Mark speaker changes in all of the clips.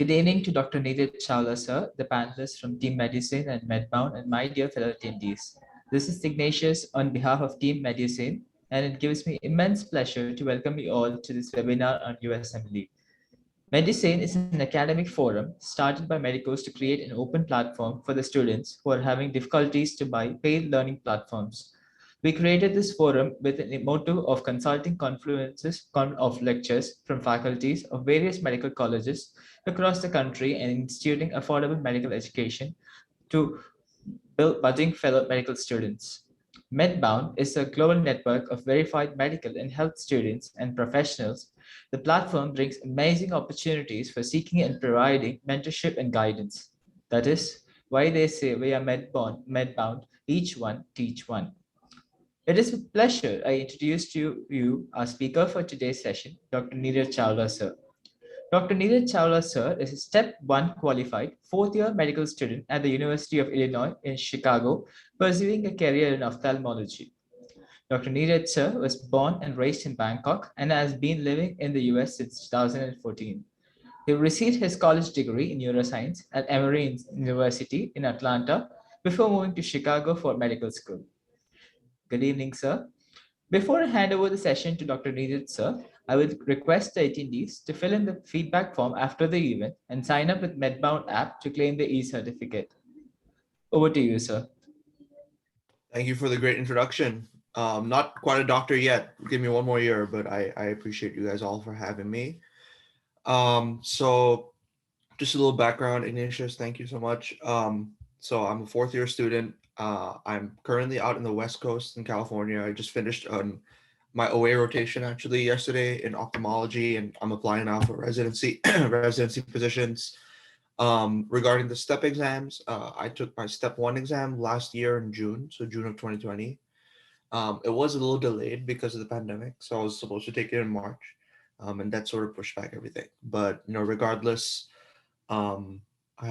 Speaker 1: Good evening to Dr. Neeraj Chawla, sir, the panelists from Team Medusane and Medbound, and my dear fellow attendees. This is Ignatius on behalf of Team Medusane, and it gives me immense pleasure to welcome you all to this webinar on USMLE. Medusane is an academic forum started by medicos to create an open platform for the students who are having difficulties to buy paid learning platforms. We created this forum with a motto of consulting confluences of lectures from faculties of various medical colleges across the country and instituting affordable medical education to build budding fellow medical students. Medbound is a global network of verified medical and health students and professionals. The platform brings amazing opportunities for seeking and providing mentorship and guidance. That is why they say we are Medbound, each one teach one. It is with pleasure I introduce to you our speaker for today's session, Dr. Neeraj Chawla, sir. Dr. Neeraj Chawla, sir, is a Step 1 qualified fourth-year medical student at the University of Illinois in Chicago, pursuing a career in ophthalmology. Dr. Neeraj, sir, was born and raised in Bangkok and has been living in the US since 2014. He received his college degree in neuroscience at Emory University in Atlanta before moving to Chicago for medical school. Good evening, sir. Before I hand over the session to Dr. Neeraj, sir, I would request the attendees to fill in the feedback form after the event and sign up with Medbound app to claim the e-certificate. Over to you, sir.
Speaker 2: Thank you for the great introduction. Not quite a doctor yet. Give me one more year, but I appreciate you guys all for having me. So just a little background, Ignatius, thank you so much. So I'm a fourth year student. I'm currently out in the West Coast in California. I just finished my OA rotation actually yesterday in ophthalmology, and I'm applying now for residency positions. Regarding the STEP exams, I took my Step 1 exam last year in June, so June of 2020. It was a little delayed because of the pandemic, so I was supposed to take it in March, and that sort of pushed back everything. But regardless, I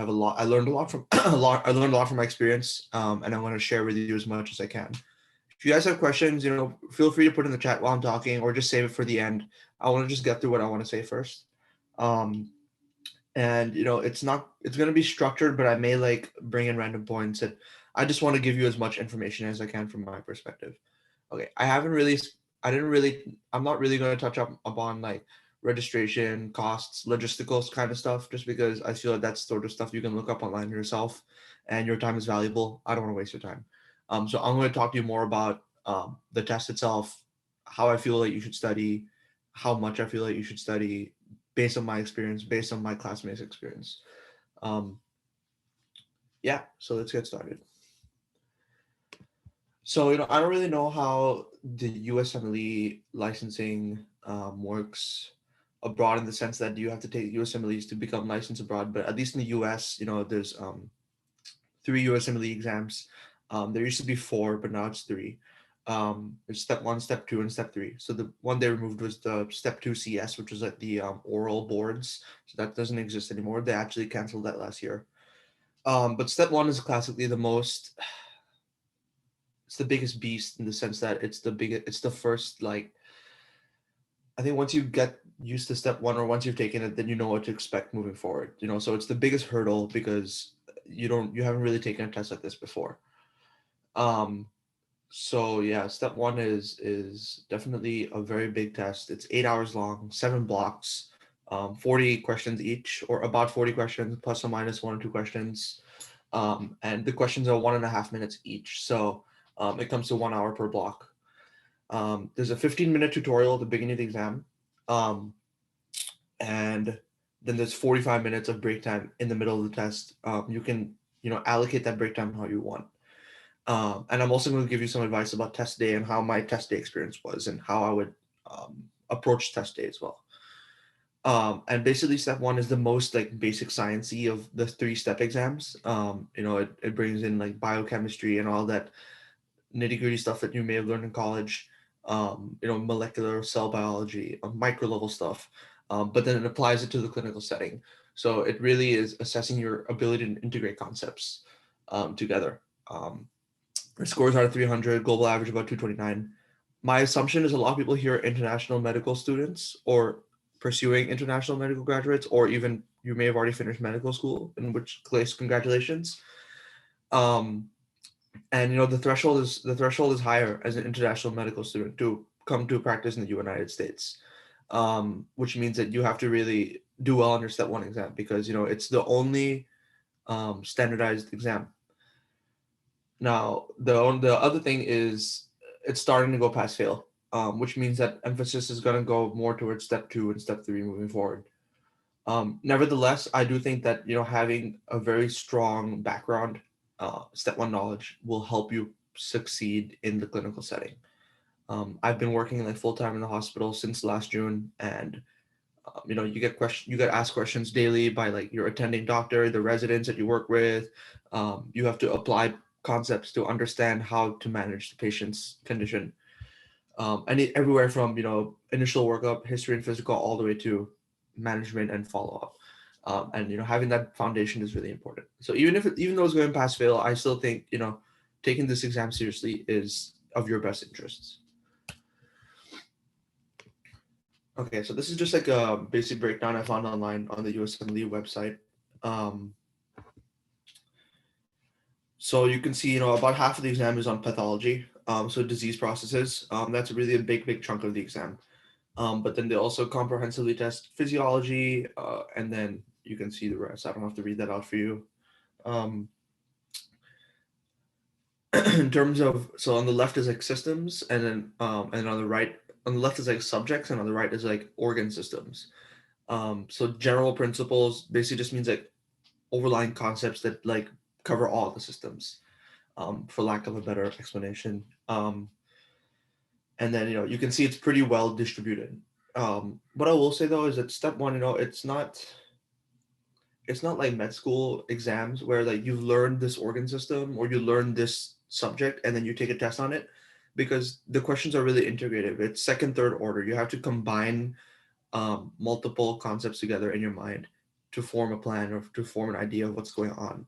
Speaker 2: learned a lot from I learned a lot from my experience, and I want to share with you as much as I can. If you guys have questions, feel free to put in the chat while I'm talking, or just save it for the end. I want to just get through what I want to say first. And it's going to be structured, but I may bring in random points, and I just want to give you as much information as I can from my perspective. Okay, I'm not really going to touch upon registration, costs, logisticals kind of stuff, just because I feel like that's sort of stuff you can look up online yourself, and your time is valuable. I don't want to waste your time. So I'm going to talk to you more about the test itself, how I feel like you should study, how much I feel like you should study, based on my experience, based on my classmates' experience. Yeah, so let's get started. So, I don't really know how the USMLE licensing works abroad, in the sense that you have to take USMLEs to become licensed abroad. But at least in the US, there's 3 USMLE exams. There used to be 4, but now it's 3. There's Step 1, Step 2, and Step 3. So the one they removed was the Step 2 CS, which was the oral boards. So that doesn't exist anymore. They actually canceled that last year. But Step 1 is classically it's the biggest beast, in the sense that it's the first, I think once you get used to Step 1, or once you've taken it, then you know what to expect moving forward. So it's the biggest hurdle, because you haven't really taken a test like this before. So yeah, Step 1 is definitely a very big test. It's 8 hours long, 7 blocks, 40 questions each, or about 40 questions, plus or minus 1 or 2 questions. And the questions are 1.5 minutes each. So it comes to 1 hour per block. There's a 15-minute tutorial at the beginning of the exam. And then there's 45 minutes of break time in the middle of the test. You can, allocate that break time how you want. And I'm also going to give you some advice about test day, and how my test day experience was, and how I would approach test day as well. And basically Step 1 is the most basic sciencey of the 3 step exams. It brings in biochemistry and all that nitty-gritty stuff that you may have learned in college, molecular cell biology, micro level stuff, but then it applies it to the clinical setting. So it really is assessing your ability to integrate concepts together. Our scores are 300, global average about 229. My assumption is a lot of people here are international medical students, or pursuing international medical graduates, or even you may have already finished medical school, in which case congratulations. Um, and the threshold is higher as an international medical student to come to practice in the United States, which means that you have to really do well on your step one exam, because it's the only standardized exam. Now the other thing is it's starting to go past fail, which means that emphasis is going to go more towards step two and step three moving forward. Nevertheless, I do think that having a very strong background, step one knowledge will help you succeed in the clinical setting. I've been working like full time in the hospital since last June, and you get asked questions daily by like your attending doctor, the residents that you work with. You have to apply concepts to understand how to manage the patient's condition. Everywhere from initial workup, history and physical, all the way to management and follow up. And having that foundation is really important. So even though it's going past fail, I still think taking this exam seriously is of your best interests. Okay, so this is just like a basic breakdown I found online on the USMLE website. Um, so you can see, about half of the exam is on pathology, so disease processes. That's really a big chunk of the exam. But then they also comprehensively test physiology, and then you can see the rest. I don't have to read that out for you. Um, in terms of, so on the left is like systems, and then and on the left is like subjects, and on the right is like organ systems. So general principles basically just means like overlying concepts that like cover all the systems, for lack of a better explanation. And then you can see it's pretty well distributed. What I will say though is that step one, it's not like med school exams where like you've learned this organ system or you learn this subject and then you take a test on it, because the questions are really integrative. It's second, third order. You have to combine multiple concepts together in your mind to form a plan or to form an idea of what's going on.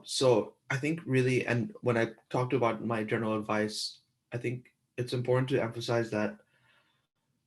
Speaker 2: So I think really, and when I talked about my general advice, I think it's important to emphasize that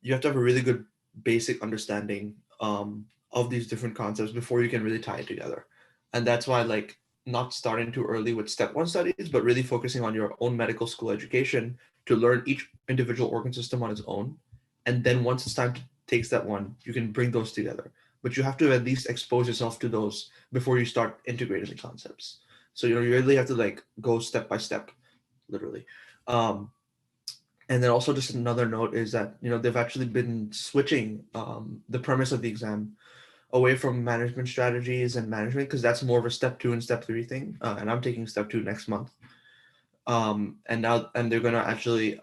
Speaker 2: you have to have a really good basic understanding of these different concepts before you can really tie it together. And that's why like not starting too early with step one studies, but really focusing on your own medical school education to learn each individual organ system on its own. And then once it's time to take step one, you can bring those together. But you have to at least expose yourself to those before you start integrating the concepts. So you really have to like go step by step, literally. Um, and then also just another note is that they've actually been switching the premise of the exam away from management strategies and management, because that's more of a step two and step three thing. And I'm taking step two next month. And they're gonna actually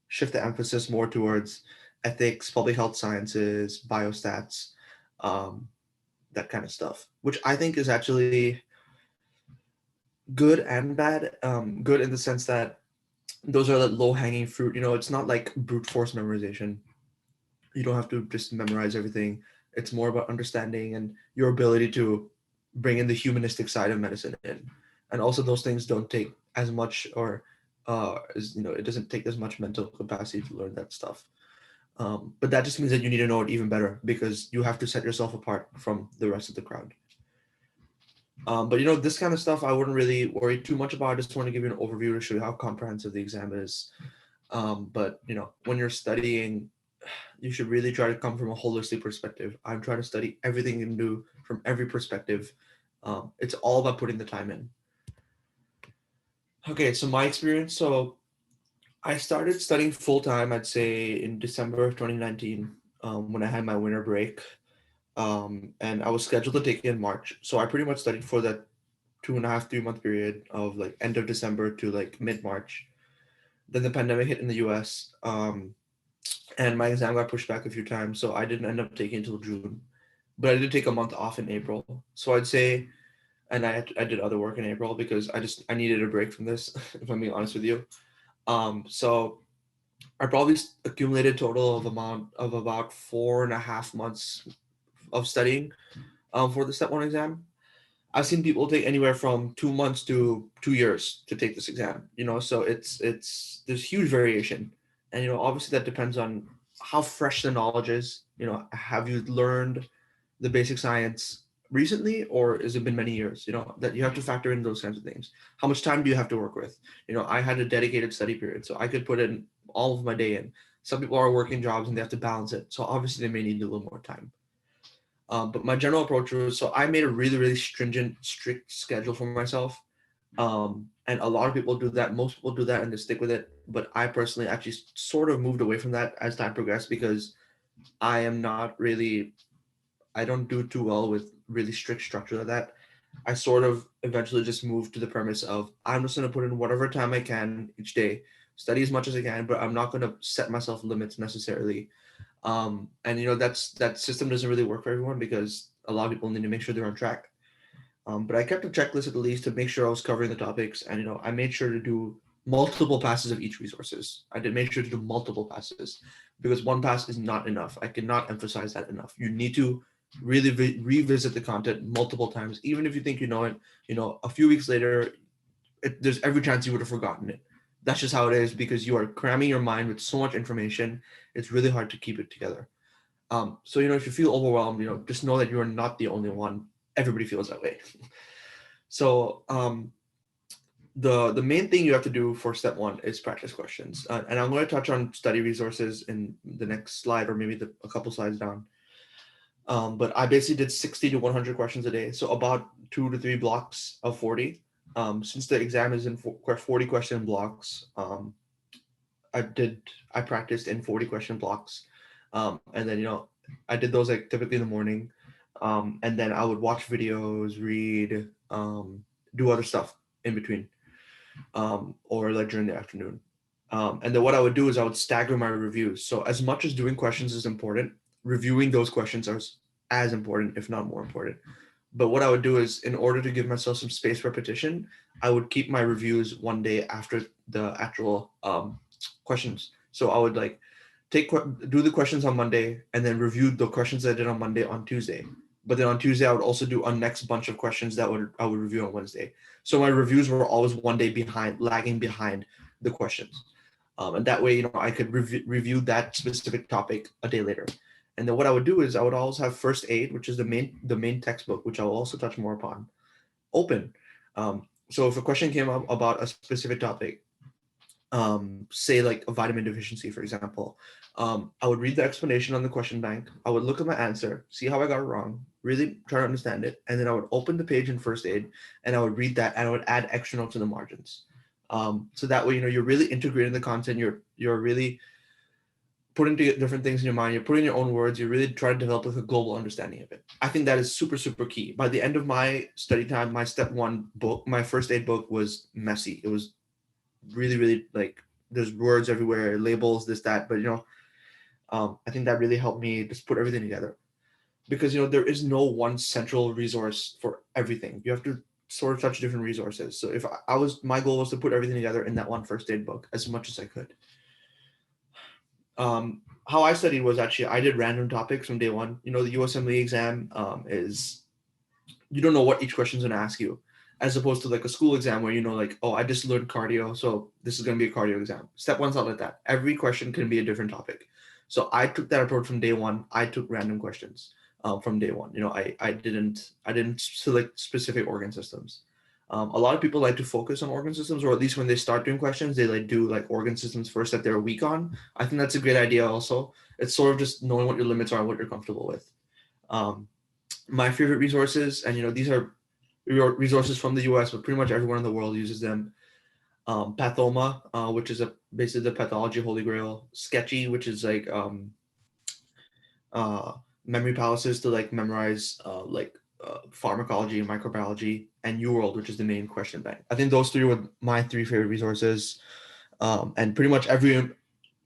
Speaker 2: shift the emphasis more towards ethics, public health sciences, biostats, um, that kind of stuff, which I think is actually good and bad. Good in the sense that those are the low hanging fruit. It's not like brute force memorization. You don't have to just memorize everything. It's more about understanding and your ability to bring in the humanistic side of medicine in. And also those things don't take as much, or it doesn't take as much mental capacity to learn that stuff. But that just means that you need to know it even better, because you have to set yourself apart from the rest of the crowd. But this kind of stuff I wouldn't really worry too much about. I just want to give you an overview to show you how comprehensive the exam is. But when you're studying, you should really try to come from a holistic perspective. I'm trying to study everything you can do from every perspective. It's all about putting the time in. Okay, so my experience. So I started studying full time, I'd say in December of 2019, when I had my winter break. And I was scheduled to take it in March. So I pretty much studied for that 2.5, 3 month period of like end of December to like mid-March. Then the pandemic hit in the US. And my exam got pushed back a few times. So I didn't end up taking it until June. But I did take a month off in April. So I'd say, and I did other work in April because I needed a break from this, if I'm being honest with you. So I probably accumulated total of amount of about 4.5 months of studying for the step one exam. I've seen people take anywhere from 2 months to 2 years to take this exam, so it's there's huge variation. And obviously that depends on how fresh the knowledge is. Have you learned the basic science recently, or has it been many years? That you have to factor in those kinds of things. How much time do you have to work with? I had a dedicated study period, so I could put in all of my day in. Some people are working jobs and they have to balance it, so obviously they may need a little more time. But my general approach was, so I made a really, really stringent, strict schedule for myself. And a lot of people do that. Most people do that and they stick with it. But I personally actually sort of moved away from that as time progressed, because I am not really, I don't do too well with really strict structure like that. I sort of eventually just moved to the premise of, I'm just going to put in whatever time I can each day, study as much as I can, but I'm not going to set myself limits necessarily. And that system doesn't really work for everyone, because a lot of people need to make sure they're on track. But I kept a checklist at least to make sure I was covering the topics, and I made sure to do multiple passes of each resources. I did make sure to do multiple passes, because one pass is not enough. I cannot emphasize that enough. You need to really revisit the content multiple times, even if you think you know it. A few weeks later, there's every chance you would have forgotten it. That's just how it is, because you are cramming your mind with so much information. It's really hard to keep it together. So if you feel overwhelmed, just know that you are not the only one. Everybody feels that way. So the main thing you have to do for step one is practice questions, and I'm going to touch on study resources in the next slide, or maybe a couple slides down. But I basically did 60 to 100 questions a day, so about 2 to 3 blocks of 40. Since the exam is in 40 question blocks, I practiced in 40 question blocks, and then I did those like typically in the morning, and then I would watch videos, read, do other stuff in between, or like during the afternoon. And then what I would do is I would stagger my reviews. So as much as doing questions is important, reviewing those questions are as important, if not more important. But what I would do is, in order to give myself some space for repetition, I would keep my reviews one day after the actual questions. So I would like do the questions on Monday, and then review the questions I did on Monday on Tuesday. But then on Tuesday, I would also do a next bunch of questions that I would review on Wednesday. So my reviews were always one day behind, lagging behind the questions. And that way, I could review that specific topic a day later. And then what I would do is I would always have first aid, which is the main textbook, which I will also touch more upon, open. So if a question came up about a specific topic, say like a vitamin deficiency, for example, I would read the explanation on the question bank. I would look at my answer, see how I got it wrong, really try to understand it, and then I would open the page in first aid, and I would read that, and I would add extra notes in the margins. So that way, you're really integrating the content. You're really putting different things in your mind. You're putting your own words. You're really trying to develop like a global understanding of it. I think that is super, super key. By the end of my study time, my step one book, my first aid book, was messy. It was really, really like, there's words everywhere, labels, this, that. But I think that really helped me just put everything together, because there is no one central resource for everything. You have to sort of touch different resources. So if my goal was to put everything together in that one first aid book as much as I could. How I studied was actually, I did random topics from day one. The USMLE exam is, you don't know what each question is going to ask you, as opposed to like a school exam where like, oh, I just learned cardio, so this is going to be a cardio exam. Step one's not like that. Every question can be a different topic. So I took that approach from day one. I took random questions from day one. I didn't select specific organ systems. A lot of people like to focus on organ systems, or at least when they start doing questions, they like do like organ systems first that they're weak on. I think that's a great idea also. It's sort of just knowing what your limits are and what you're comfortable with. My favorite resources, and these are resources from the US, but pretty much everyone in the world uses them. Pathoma, which is basically the pathology holy grail. Sketchy, which is like memory palaces to like memorize pharmacology and microbiology, and UWorld, which is the main question bank. I think those three were my 3 favorite resources. And pretty much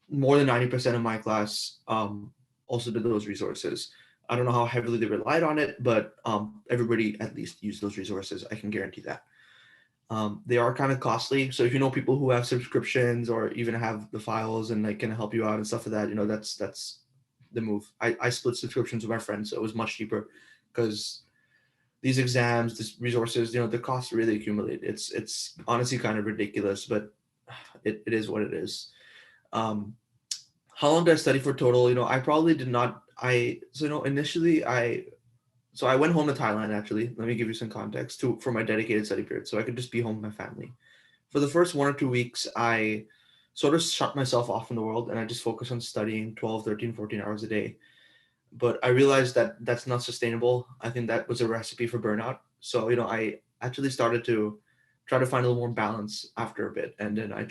Speaker 2: more than 90% of my class also did those resources. I don't know how heavily they relied on it, but everybody at least used those resources. I can guarantee that. They are kind of costly. So if you know people who have subscriptions or even have the files and like can help you out and stuff like that, that's the move. I split subscriptions with my friends, so it was much cheaper, because these exams, these resources, the costs really accumulate. It's honestly kind of ridiculous, but it is what it is. How long did I study for total? I probably did not. Initially So I went home to Thailand, actually. Let me give you some context for my dedicated study period, so I could just be home with my family. For the first 1 or 2 weeks, I sort of shut myself off from the world and I just focused on studying 12, 13, 14 hours a day. But I realized that that's not sustainable. I think that was a recipe for burnout. So, I actually started to try to find a little more balance after a bit. And then I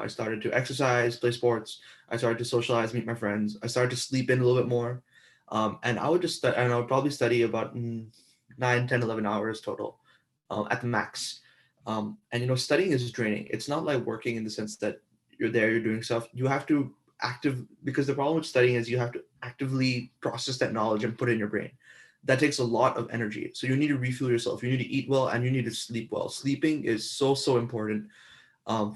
Speaker 2: started to exercise, play sports. I started to socialize, meet my friends. I started to sleep in a little bit more. And I would and I would probably study about 9, 10, 11 hours total at the max. Studying is draining. It's not like working in the sense that you're there, you're doing stuff. You have to because the problem with studying is you have to actively process that knowledge and put it in your brain. That takes a lot of energy. So you need to refuel yourself. You need to eat well and you need to sleep well. Sleeping is so important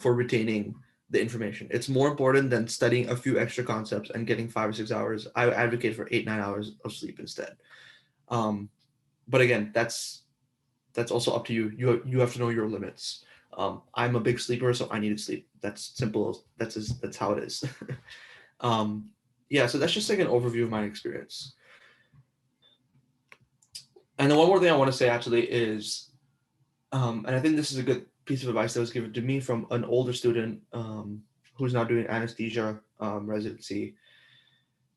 Speaker 2: for retaining the information. It's more important than studying a few extra concepts and getting 5 or 6 hours. I advocate for 8, 9 hours of sleep instead. But again, that's also up to you. You have to know your limits. I'm a big sleeper, so I need to sleep. That's simple. That's how it is. Yeah, so that's just like an overview of my experience. And then one more thing I want to say actually is, and I think this is a good piece of advice that was given to me from an older student who's now doing anesthesia residency.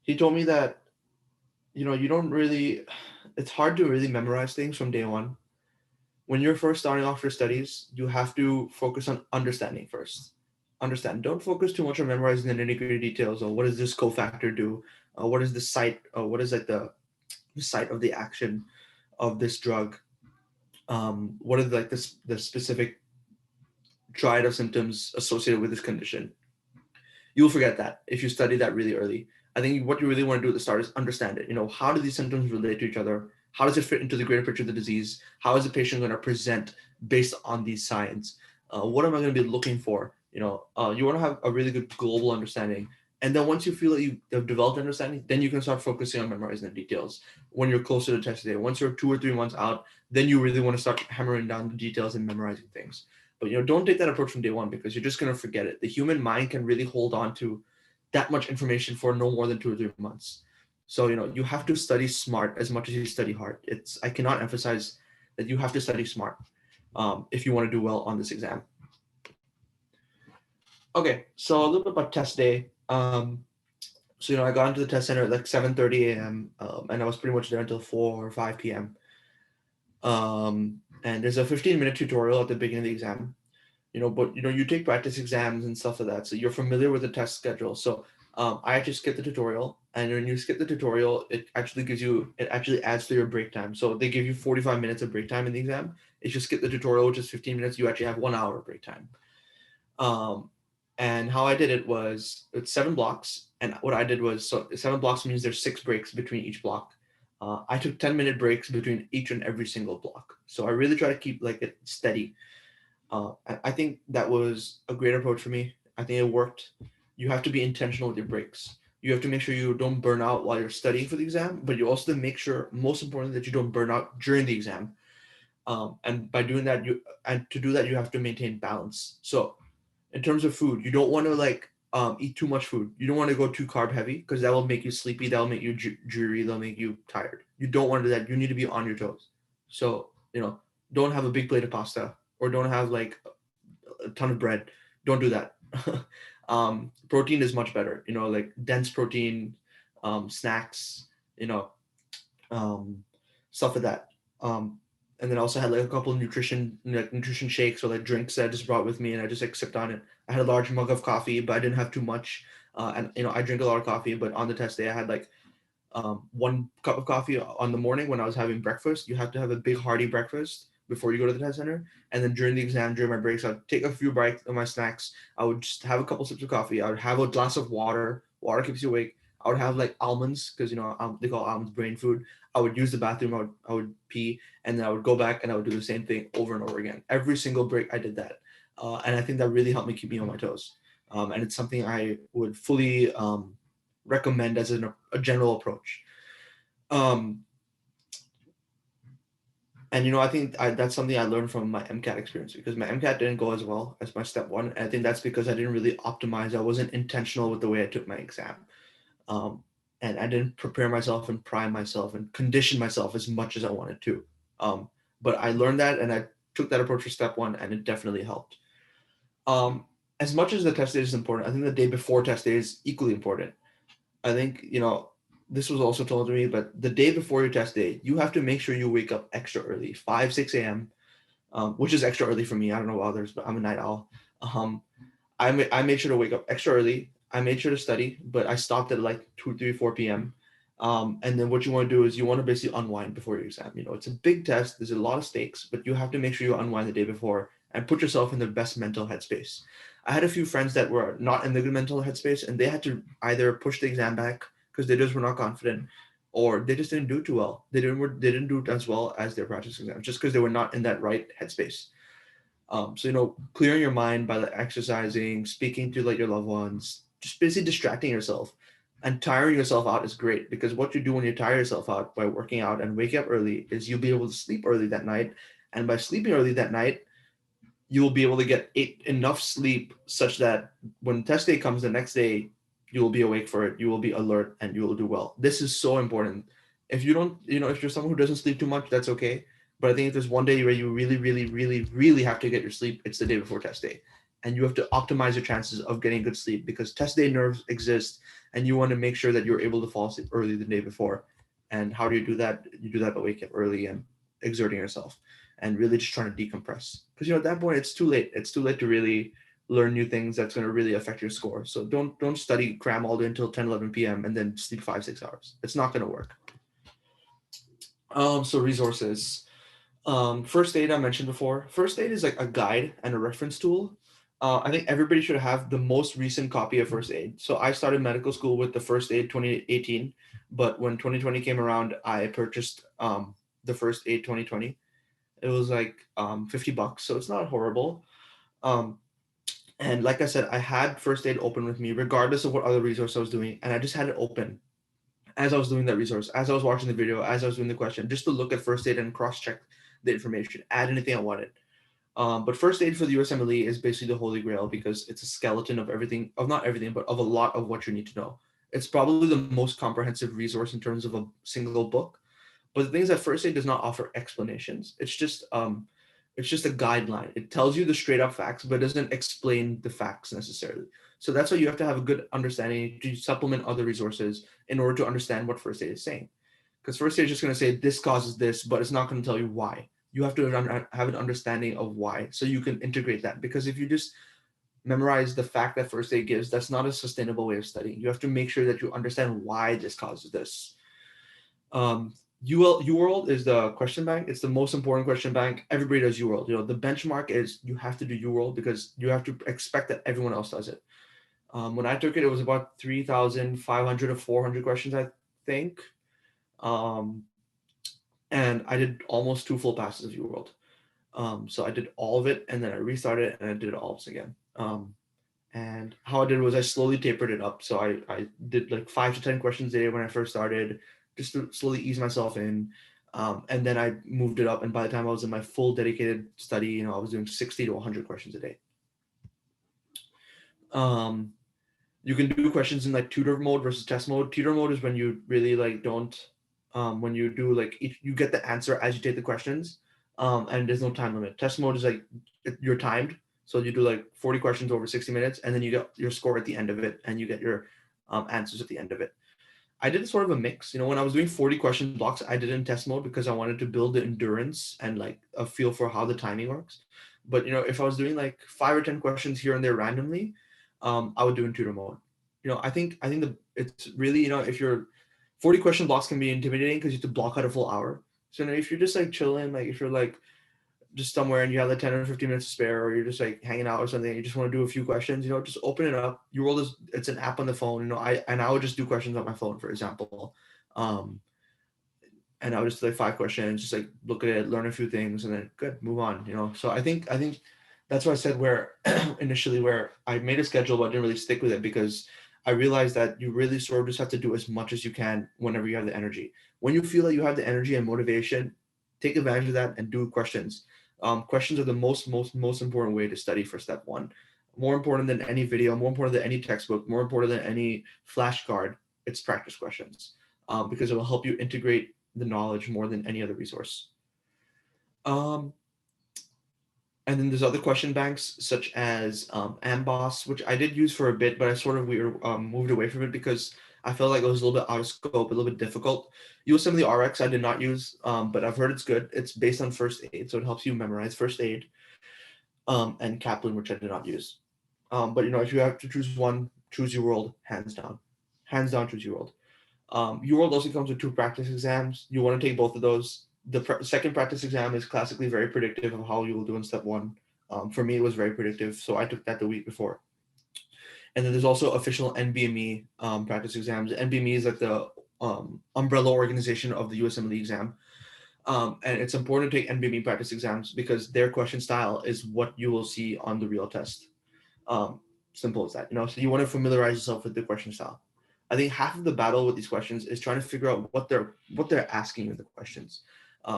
Speaker 2: He told me that, you don't really, it's hard to really memorize things from day one. When you're first starting off your studies, you have to focus on understanding first. Understand. Don't focus too much on memorizing the nitty-gritty details or what does this cofactor do? What is the site? What is like the site of the action of this drug? What are like the specific triad of symptoms associated with this condition? You'll forget that if you study that really early. I think what you really want to do at the start is understand it. How do these symptoms relate to each other? How does it fit into the greater picture of the disease? How is the patient going to present based on these signs? What am I going to be looking for? You want to have a really good global understanding. And then once you feel that you have developed understanding, then you can start focusing on memorizing the details when you're closer to test day. Once you're 2 or 3 months out, then you really want to start hammering down the details and memorizing things. But don't take that approach from day one because you're just going to forget it. The human mind can really hold on to that much information for no more than 2 or 3 months. So, you have to study smart as much as you study hard. I cannot emphasize that you have to study smart if you want to do well on this exam. Okay, so a little bit about test day. So, I got into the test center at like 7:30 a.m. And I was pretty much there until 4 or 5 p.m. And there's a 15-minute tutorial at the beginning of the exam. But you take practice exams and stuff like that, so you're familiar with the test schedule. So I actually skipped the tutorial, and when you skip the tutorial, it actually adds to your break time. So they give you 45 minutes of break time in the exam. If you skip the tutorial, which is 15 minutes, you actually have 1 hour of break time. And how I did it was it's 7 blocks, and what I did was, so 7 blocks means there's 6 breaks between each block. I took 10-minute breaks between each and every single block. So I really try to keep like it steady. I think that was a great approach for me. I think it worked. You have to be intentional with your breaks. You have to make sure you don't burn out while you're studying for the exam, but you also make sure, most importantly, that you don't burn out during the exam. And by doing that, you have to maintain balance. So in terms of food, you don't want to eat too much food. You don't want to go too carb heavy because that will make you sleepy. That will make you dreary. That'll make you tired. You don't want to do that. You need to be on your toes. So, don't have a big plate of pasta or don't have like a ton of bread. Don't do that. Protein is much better, like dense protein, snacks, stuff like that. And then I also had like a couple of nutrition shakes or like drinks that I just brought with me and I just like sipped on it. I had a large mug of coffee, but I didn't have too much. And I drink a lot of coffee, but on the test day I had like 1 cup of coffee on the morning when I was having breakfast. You have to have a big hearty breakfast before you go to the test center. And then during the exam, during my breaks, I'd take a few bites of my snacks. I would just have a couple sips of coffee. I would have a glass of water. Water keeps you awake. I would have like almonds because they call almonds brain food. I would use the bathroom. I would pee, and then I would go back and I would do the same thing over and over again. Every single break, I did that, and I think that really helped me keep me on my toes. And it's something I would fully recommend as a general approach. And I think that's something I learned from my MCAT experience because my MCAT didn't go as well as my step 1. And I think that's because I didn't really optimize. I wasn't intentional with the way I took my exam. and I didn't prepare myself and prime myself and condition myself as much as I wanted to. But I learned that, and I took that approach for step one, and it definitely helped. As much as the test day is important, I think the day before test day is equally important. I think, this was also told to me, but the day before your test day, you have to make sure you wake up extra early, 5, 6 a.m., which is extra early for me. I don't know about others, but I'm a night owl. I made sure to wake up extra early. I made sure to study, but I stopped at like 2, 3, 4 p.m. And then what you want to do is you want to basically unwind before your exam. It's a big test. There's a lot of stakes, but you have to make sure you unwind the day before and put yourself in the best mental headspace. I had a few friends that were not in the good mental headspace, and they had to either push the exam back because they just were not confident, or they just didn't do too well. They didn't do it as well as their practice exam just because they were not in that right headspace. So clearing your mind by like exercising, speaking to like your loved ones, just basically distracting yourself and tiring yourself out is great, because what you do when you tire yourself out by working out and waking up early is you'll be able to sleep early that night. And by sleeping early that night, you will be able to get enough sleep such that when test day comes the next day, you will be awake for it. You will be alert and you will do well. This is so important. If you don't, if you're someone who doesn't sleep too much, that's okay. But I think if there's one day where you really, really, really, really have to get your sleep, it's the day before test day. And you have to optimize your chances of getting good sleep, because test day nerves exist and you want to make sure that you're able to fall asleep early the day before. And how do you do that? You do that by waking up early and exerting yourself and really just trying to decompress. Because at that point it's too late. It's too late to really learn new things that's going to really affect your score. So don't study, cram all day until 10, 11 p.m. and then sleep 5, 6 hours. It's not going to work. So resources. First aid I mentioned before. First aid is like a guide and a reference tool. I think everybody should have the most recent copy of first aid. So I started medical school with the first aid 2018, but when 2020 came around, I purchased the first aid 2020. It was like $50, so it's not horrible. And like I said, I had first aid open with me regardless of what other resource I was doing, and I just had it open as I was doing that resource, as I was watching the video, as I was doing the question, just to look at first aid and cross-check the information, add anything I wanted. But first aid for the USMLE is basically the holy grail, because it's a skeleton of everything, of not everything, but of a lot of what you need to know. It's probably the most comprehensive resource in terms of a single book. But the thing is that first aid does not offer explanations. It's just a guideline. It tells you the straight up facts, but doesn't explain the facts necessarily. So that's why you have to have a good understanding to supplement other resources in order to understand what first aid is saying. Because first aid is just going to say this causes this, but it's not going to tell you why. You have to have an understanding of why, so you can integrate that. Because if you just memorize the fact that first aid gives, that's not a sustainable way of studying. You have to make sure that you understand why this causes this. UWorld is the question bank. It's the most important question bank. Everybody does UWorld. The benchmark is you have to do UWorld because you have to expect that everyone else does it. When I took it, it was about 3,500 to 400 questions, I think. And I did almost 2 full passes of UWorld. So I did all of it, and then I restarted it, and I did it all again. And how I did was I slowly tapered it up. So I did like 5 to 10 questions a day when I first started, just to slowly ease myself in. And then I moved it up. And by the time I was in my full dedicated study, I was doing 60 to 100 questions a day. You can do questions in like tutor mode versus test mode. Tutor mode is when you really like don't, when you do like, you get the answer as you take the questions, and there's no time limit. Test mode is like you're timed. So you do like 40 questions over 60 minutes, and then you get your score at the end of it, and you get your answers at the end of it. I did sort of a mix. When I was doing 40 question blocks, I did it in test mode because I wanted to build the endurance and like a feel for how the timing works. But if I was doing like 5 or 10 questions here and there randomly, I would do in tutor mode. I think it's really, if you're 40 question blocks can be intimidating because you have to block out a full hour. So if you're just like chilling, like if you're like just somewhere and you have like 10 or 15 minutes to spare, or you're just like hanging out or something, and you just want to do a few questions, just open it up. UWorld it's an app on the phone. I would just do questions on my phone, for example. And I would just do like 5 questions, just like look at it, learn a few things, and then good, move on. So I think that's what I said where initially where I made a schedule, but I didn't really stick with it, because I realized that you really sort of just have to do as much as you can whenever you have the energy. When you feel like you have the energy and motivation, take advantage of that and do questions. Questions are the most important way to study for step 1. More important than any video, more important than any textbook, more important than any flashcard. its practice questions, because it will help you integrate the knowledge more than any other resource. Um, and then there's other question banks such as Amboss, which I did use for a bit, but I sort of moved away from it because I felt like it was a little bit out of scope, a little bit difficult. USMLE RX I did not use, but I've heard it's good. It's based on first aid, so it helps you memorize first aid. And Kaplan, which I did not use. But if you have to choose one, choose UWorld, hands down. Hands down, choose UWorld. UWorld also comes with 2 practice exams. You want to take both of those. The second practice exam is classically very predictive of how you will do in step 1. For me, it was very predictive, so I took that the week before. And then there's also official NBME practice exams. NBME is like the umbrella organization of the USMLE exam. And it's important to take NBME practice exams because their question style is what you will see on the real test. Simple as that. So you want to familiarize yourself with the question style. I think half of the battle with these questions is trying to figure out what they're asking in the questions.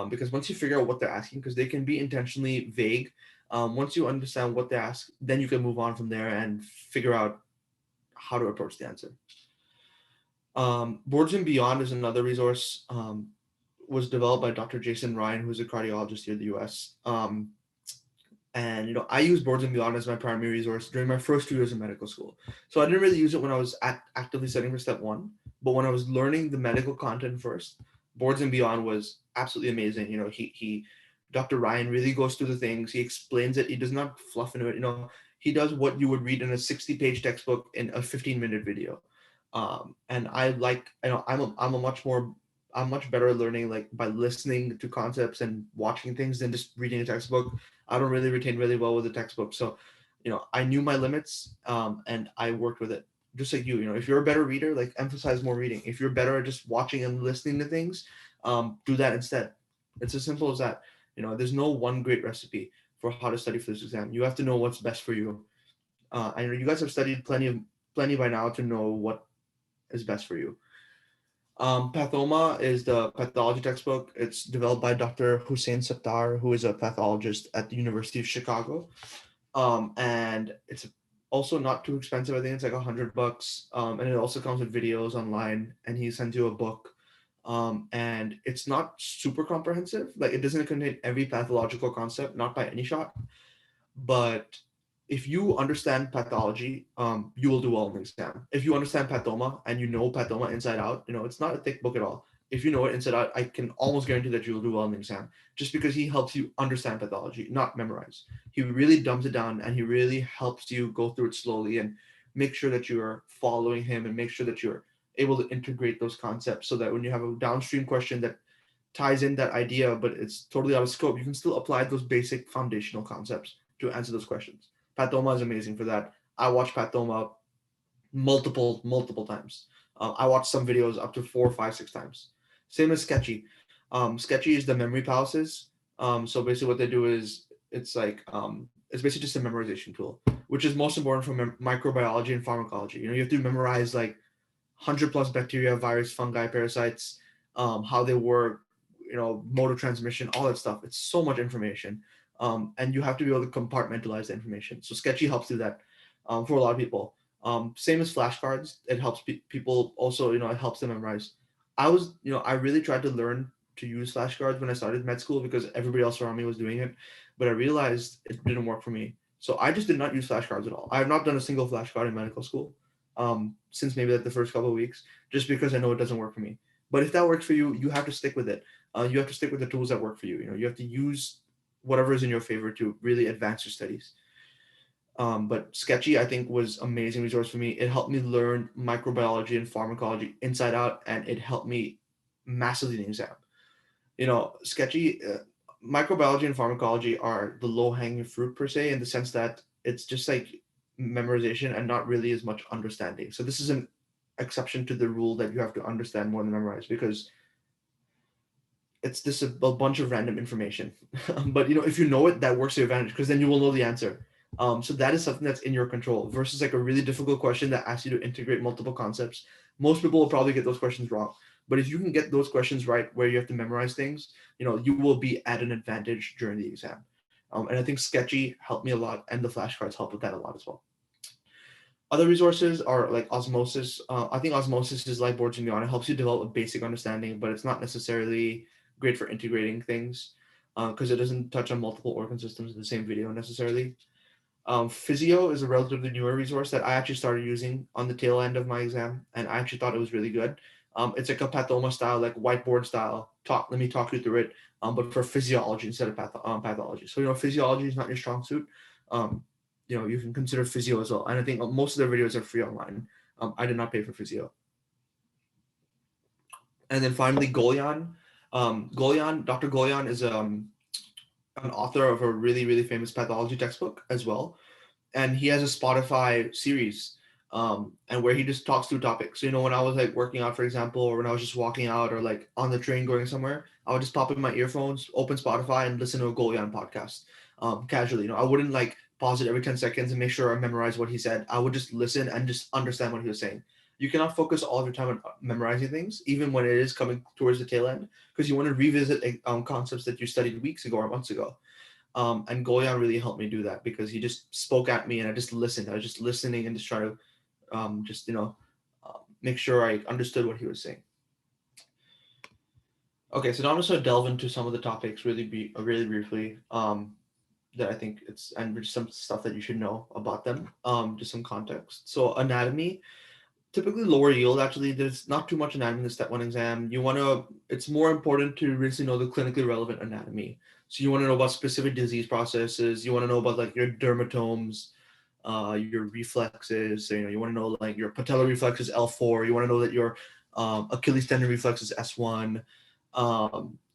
Speaker 2: Because once you figure out what they're asking, because they can be intentionally vague, once you understand what they ask, then you can move on from there and figure out how to approach the answer. Boards and Beyond is another resource. Was developed by Dr. Jason Ryan, who's a cardiologist here in the US. And I used Boards and Beyond as my primary resource during my first 2 years of medical school. So I didn't really use it when I was actively studying for step 1, but when I was learning the medical content first, Boards and Beyond was absolutely amazing. Dr. Ryan really goes through the things. He explains it. He does not fluff into it. He does what you would read in a 60-page textbook in a 15-minute video. And I like, I'm much better at learning like by listening to concepts and watching things than just reading a textbook. I don't really retain really well with the textbook. So, I knew my limits, and I worked with it. Just like you, if you're a better reader, like emphasize more reading. If you're better at just watching and listening to things, do that instead. It's as simple as that. There's no one great recipe for how to study for this exam. You have to know what's best for you. I know you guys have studied plenty by now to know what is best for you. Pathoma is the pathology textbook. It's developed by Dr. Hussein Sattar, who is a pathologist at the University of Chicago. And it's also not too expensive. I think it's like $100. And it also comes with videos online, and he sends you a book. And it's not super comprehensive. Like it doesn't contain every pathological concept, not by any shot. But if you understand pathology, you will do well in the exam. If you understand pathoma and you know pathoma inside out, it's not a thick book at all. If you know it inside out, I can almost guarantee that you will do well in the exam, just because he helps you understand pathology, not memorize. He really dumbs it down, and he really helps you go through it slowly and make sure that you are following him and make sure that you're able to integrate those concepts so that when you have a downstream question that ties in that idea, but it's totally out of scope, you can still apply those basic foundational concepts to answer those questions. Pathoma is amazing for that. I watched Pathoma multiple times. I watched some videos up to 4, 5, 6 times. Same as Sketchy. Sketchy is the memory palaces. So basically what they do is it's basically just a memorization tool, which is most important for microbiology and pharmacology. You have to memorize like 100 plus bacteria, virus, fungi, parasites, how they work, mode of transmission, all that stuff. It's so much information. And you have to be able to compartmentalize the information. So Sketchy helps do that for a lot of people. Same as flashcards. It helps people also, it helps them memorize. I really tried to learn to use flashcards when I started med school because everybody else around me was doing it, but I realized it didn't work for me. So I just did not use flashcards at all. I have not done a single flashcard in medical school since maybe like the first couple of weeks, just because I know it doesn't work for me. But if that works for you, you have to stick with it. You have to stick with the tools that work for you. You have to use whatever is in your favor to really advance your studies. But Sketchy, I think, was an amazing resource for me. It helped me learn microbiology and pharmacology inside out, and it helped me massively in the exam. Sketchy, microbiology and pharmacology are the low-hanging fruit per se, in the sense that it's just like memorization and not really as much understanding. So this is an exception to the rule that you have to understand more than memorize, because it's just a bunch of random information. But if you know it, that works to your advantage, because then you will know the answer. So that is something that's in your control, versus like a really difficult question that asks you to integrate multiple concepts. Most people will probably get those questions wrong. But if you can get those questions right, where you have to memorize things, you will be at an advantage during the exam. And I think Sketchy helped me a lot, and the flashcards help with that a lot as well. Other resources are like osmosis. I think osmosis is like boards and beyond. It helps you develop a basic understanding, but it's not necessarily great for integrating things because it doesn't touch on multiple organ systems in the same video necessarily. Physio is a relatively newer resource that I actually started using on the tail end of my exam, and I actually thought it was really good. It's like a pathoma style, like whiteboard style. Let me talk you through it, but for physiology instead of pathology. So physiology is not your strong suit. Um, you can consider physio as well, and I think most of their videos are free online. I did not pay for physio. And then finally, Golian. Dr. Golian is an author of a really really famous pathology textbook as well, and he has a Spotify series, and where he just talks through topics. So, when I was like working out, for example, or when I was just walking out or like on the train going somewhere, I would just pop in my earphones, open Spotify, and listen to a Golian podcast casually. I wouldn't like pause it every 10 seconds and make sure I memorize what he said. I would just listen and just understand what he was saying. You cannot focus all of your time on memorizing things, even when it is coming towards the tail end, because you want to revisit concepts that you studied weeks ago or months ago. And Goyan really helped me do that because he just spoke at me and I just listened. I was just listening and just trying to make sure I understood what he was saying. Okay, so now I'm just going to delve into some of the topics really briefly that I think and just some stuff that you should know about them, just some context. So anatomy, typically lower yield. Actually, there's not too much anatomy in the step one exam. It's more important to really know the clinically relevant anatomy. So you want to know about specific disease processes. You want to know about like your dermatomes, your reflexes. So, you want to know like your patellar reflex is L4. You want to know that your Achilles tendon reflex is S1.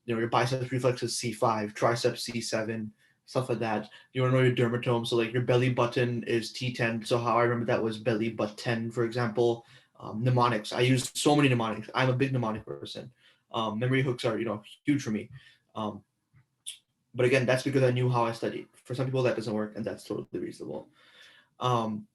Speaker 2: Your biceps reflex is C5, triceps C7, stuff like that. You want to know your dermatome. So like your belly button is T10. So how I remember that was belly button, for example. Mnemonics. I use so many mnemonics. I'm a big mnemonic person. Memory hooks are huge for me. Um, but again, that's because I knew how I studied. For some people, that doesn't work, and that's totally reasonable. Um,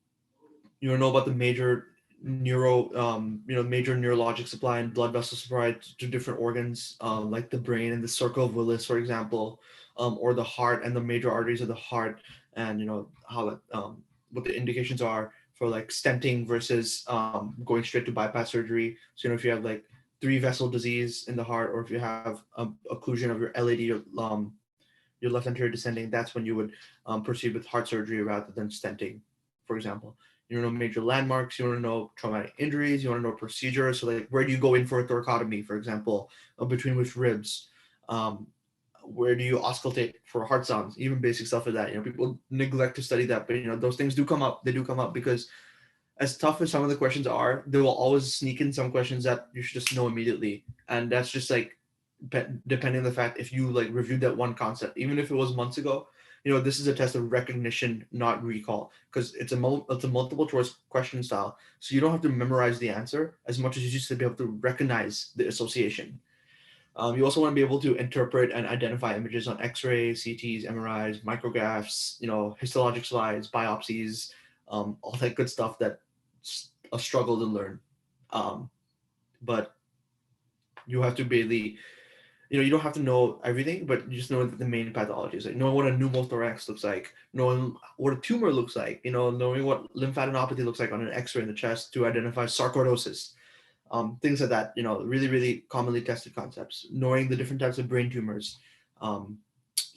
Speaker 2: you know about the major neurologic supply and blood vessel supply to different organs, like the brain and the circle of Willis, for example, or the heart and the major arteries of the heart, and how what the indications are for like stenting versus going straight to bypass surgery. So if you have like three vessel disease in the heart, or if you have occlusion of your LAD, your left anterior descending, that's when you would proceed with heart surgery rather than stenting, for example. You want to know major landmarks. You want to know traumatic injuries. You want to know procedures. So, like, where do you go in for a thoracotomy, for example, between which ribs? Where do you auscultate for heart sounds? Even basic stuff like that. People neglect to study that, but those things do come up. They do come up because, as tough as some of the questions are, they will always sneak in some questions that you should just know immediately, and that's just like depending on the fact if you like reviewed that one concept, even if it was months ago. This is a test of recognition, not recall, because it's a multiple choice question style. So you don't have to memorize the answer as much as you just to be able to recognize the association. You also want to be able to interpret and identify images on X-rays, CTs, MRIs, micrographs, histologic slides, biopsies, all that good stuff that's a struggle to learn. But you have to really you don't have to know everything, but you just know the main pathologies, like knowing what a pneumothorax looks like, knowing what a tumor looks like, knowing what lymphadenopathy looks like on an X-ray in the chest to identify sarcoidosis, things like that. Really, really commonly tested concepts. Knowing the different types of brain tumors,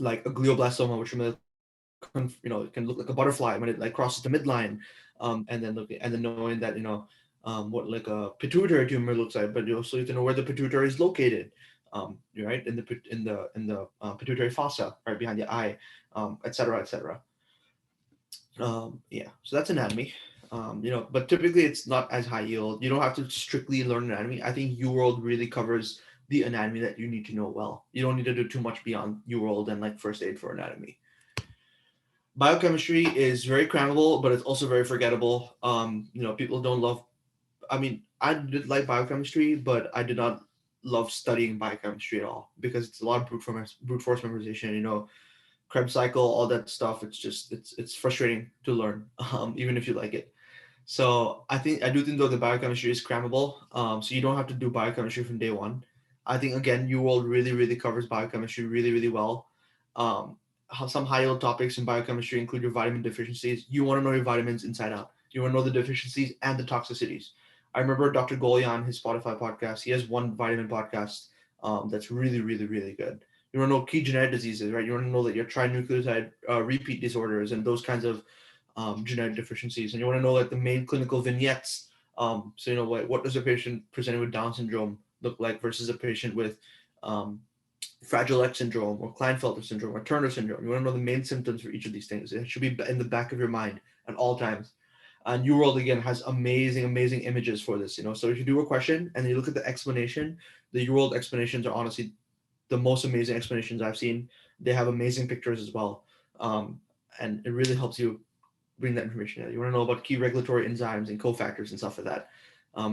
Speaker 2: like a glioblastoma, which it can look like a butterfly when it like crosses the midline, and then knowing that what like a pituitary tumor looks like, but you also need to know where the pituitary is located, right in the pituitary fossa, right behind the eye, et cetera, et cetera. Yeah, so that's anatomy. But typically it's not as high yield. You don't have to strictly learn anatomy. I think UWorld really covers the anatomy that you need to know well. You don't need to do too much beyond UWorld and like first aid for anatomy. Biochemistry is very crammable, but it's also very forgettable. People don't love. I mean, I did like biochemistry, but I did not love studying biochemistry at all because it's a lot of brute force memorization. Krebs cycle, all that stuff. It's just it's frustrating to learn, even if you like it. So I do think though the biochemistry is crammable. So you don't have to do biochemistry from day one. I think again, UWorld really really covers biochemistry really really well. Some high yield topics in biochemistry include your vitamin deficiencies. You want to know your vitamins inside out. You want to know the deficiencies and the toxicities. I remember Dr. Golian, his Spotify podcast, he has one vitamin podcast that's really, really, really good. You want to know key genetic diseases, right? You want to know that your trinucleotide repeat disorders and those kinds of genetic deficiencies. And you want to know like the main clinical vignettes. So, you know, what does a patient presenting with Down syndrome look like versus a patient with um, Fragile X syndrome or Klinefelter syndrome or Turner syndrome. You want to know the main symptoms for each of these things. It should be in the back of your mind at all times. And New World again has amazing, amazing images for this. You know, so if you do a question and you look at the explanation, the New World explanations are honestly the most amazing explanations I've seen. They have amazing pictures as well, and it really helps you bring that information out. You want to know about key regulatory enzymes and cofactors and stuff like that.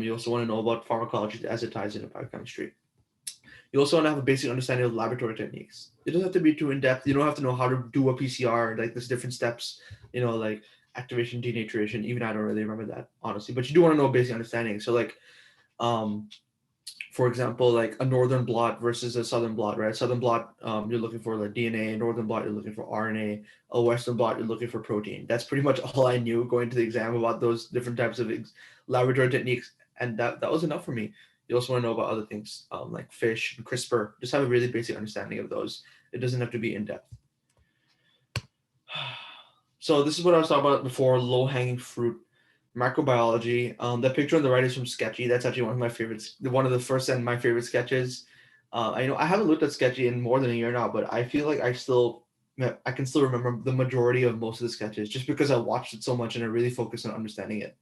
Speaker 2: You also want to know about pharmacology as it ties into biochemistry. You also want to have a basic understanding of laboratory techniques. It doesn't have to be too in depth. You don't have to know how to do a PCR, like there's different steps, you know, like activation, denaturation. Even I don't really remember that, honestly, but you do want to know basic understanding. So, like, um, for example, like a northern blot versus a southern blot, right? Southern blot, you're looking for like DNA. Northern blot, you're looking for RNA. A western blot, you're looking for protein. That's pretty much all I knew going to the exam about those different types of laboratory techniques, and that was enough for me. You also want to know about other things like fish and CRISPR. Just have a really basic understanding of those. It doesn't have to be in depth. So this is what I was talking about before: low hanging fruit. Microbiology. That picture on the right is from Sketchy. That's actually one of my favorites. One of the first and my favorite sketches. I haven't looked at Sketchy in more than a year now, but I feel like I can still remember the majority of most of the sketches just because I watched it so much and I really focused on understanding it.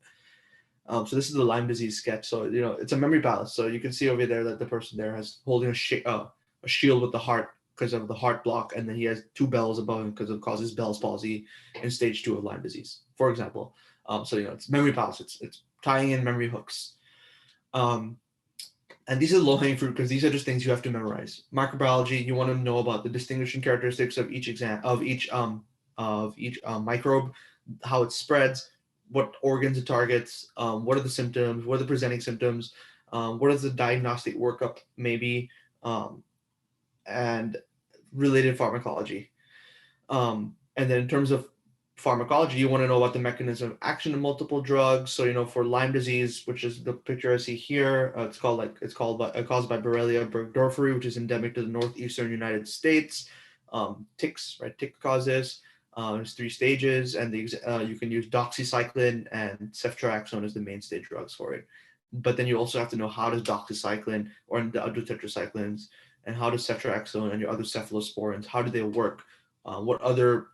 Speaker 2: So this is the Lyme disease sketch. So you know it's a memory palace. So you can see over there that the person there has holding a shield with the heart because of the heart block, and then he has two bells above him because it causes Bell's palsy in stage 2 of Lyme disease, for example. So you know it's memory palace. It's tying in memory hooks. Um, and these are low hanging fruit because these are just things you have to memorize. Microbiology, you want to know about the distinguishing characteristics of each microbe, how it spreads, what organs it targets, what are the symptoms, what are the presenting symptoms, what is the diagnostic workup maybe, and related pharmacology. And then in terms of pharmacology, you want to know about the mechanism of action of multiple drugs. So, you know, for Lyme disease, which is the picture I see here, it's caused by Borrelia burgdorferi, which is endemic to the northeastern United States. Ticks, right? Tick causes. There's 3 stages, and you can use doxycycline and ceftriaxone as the mainstay drugs for it. But then you also have to know how does doxycycline or the other tetracyclines and how does ceftriaxone and your other cephalosporins, how do they work? What other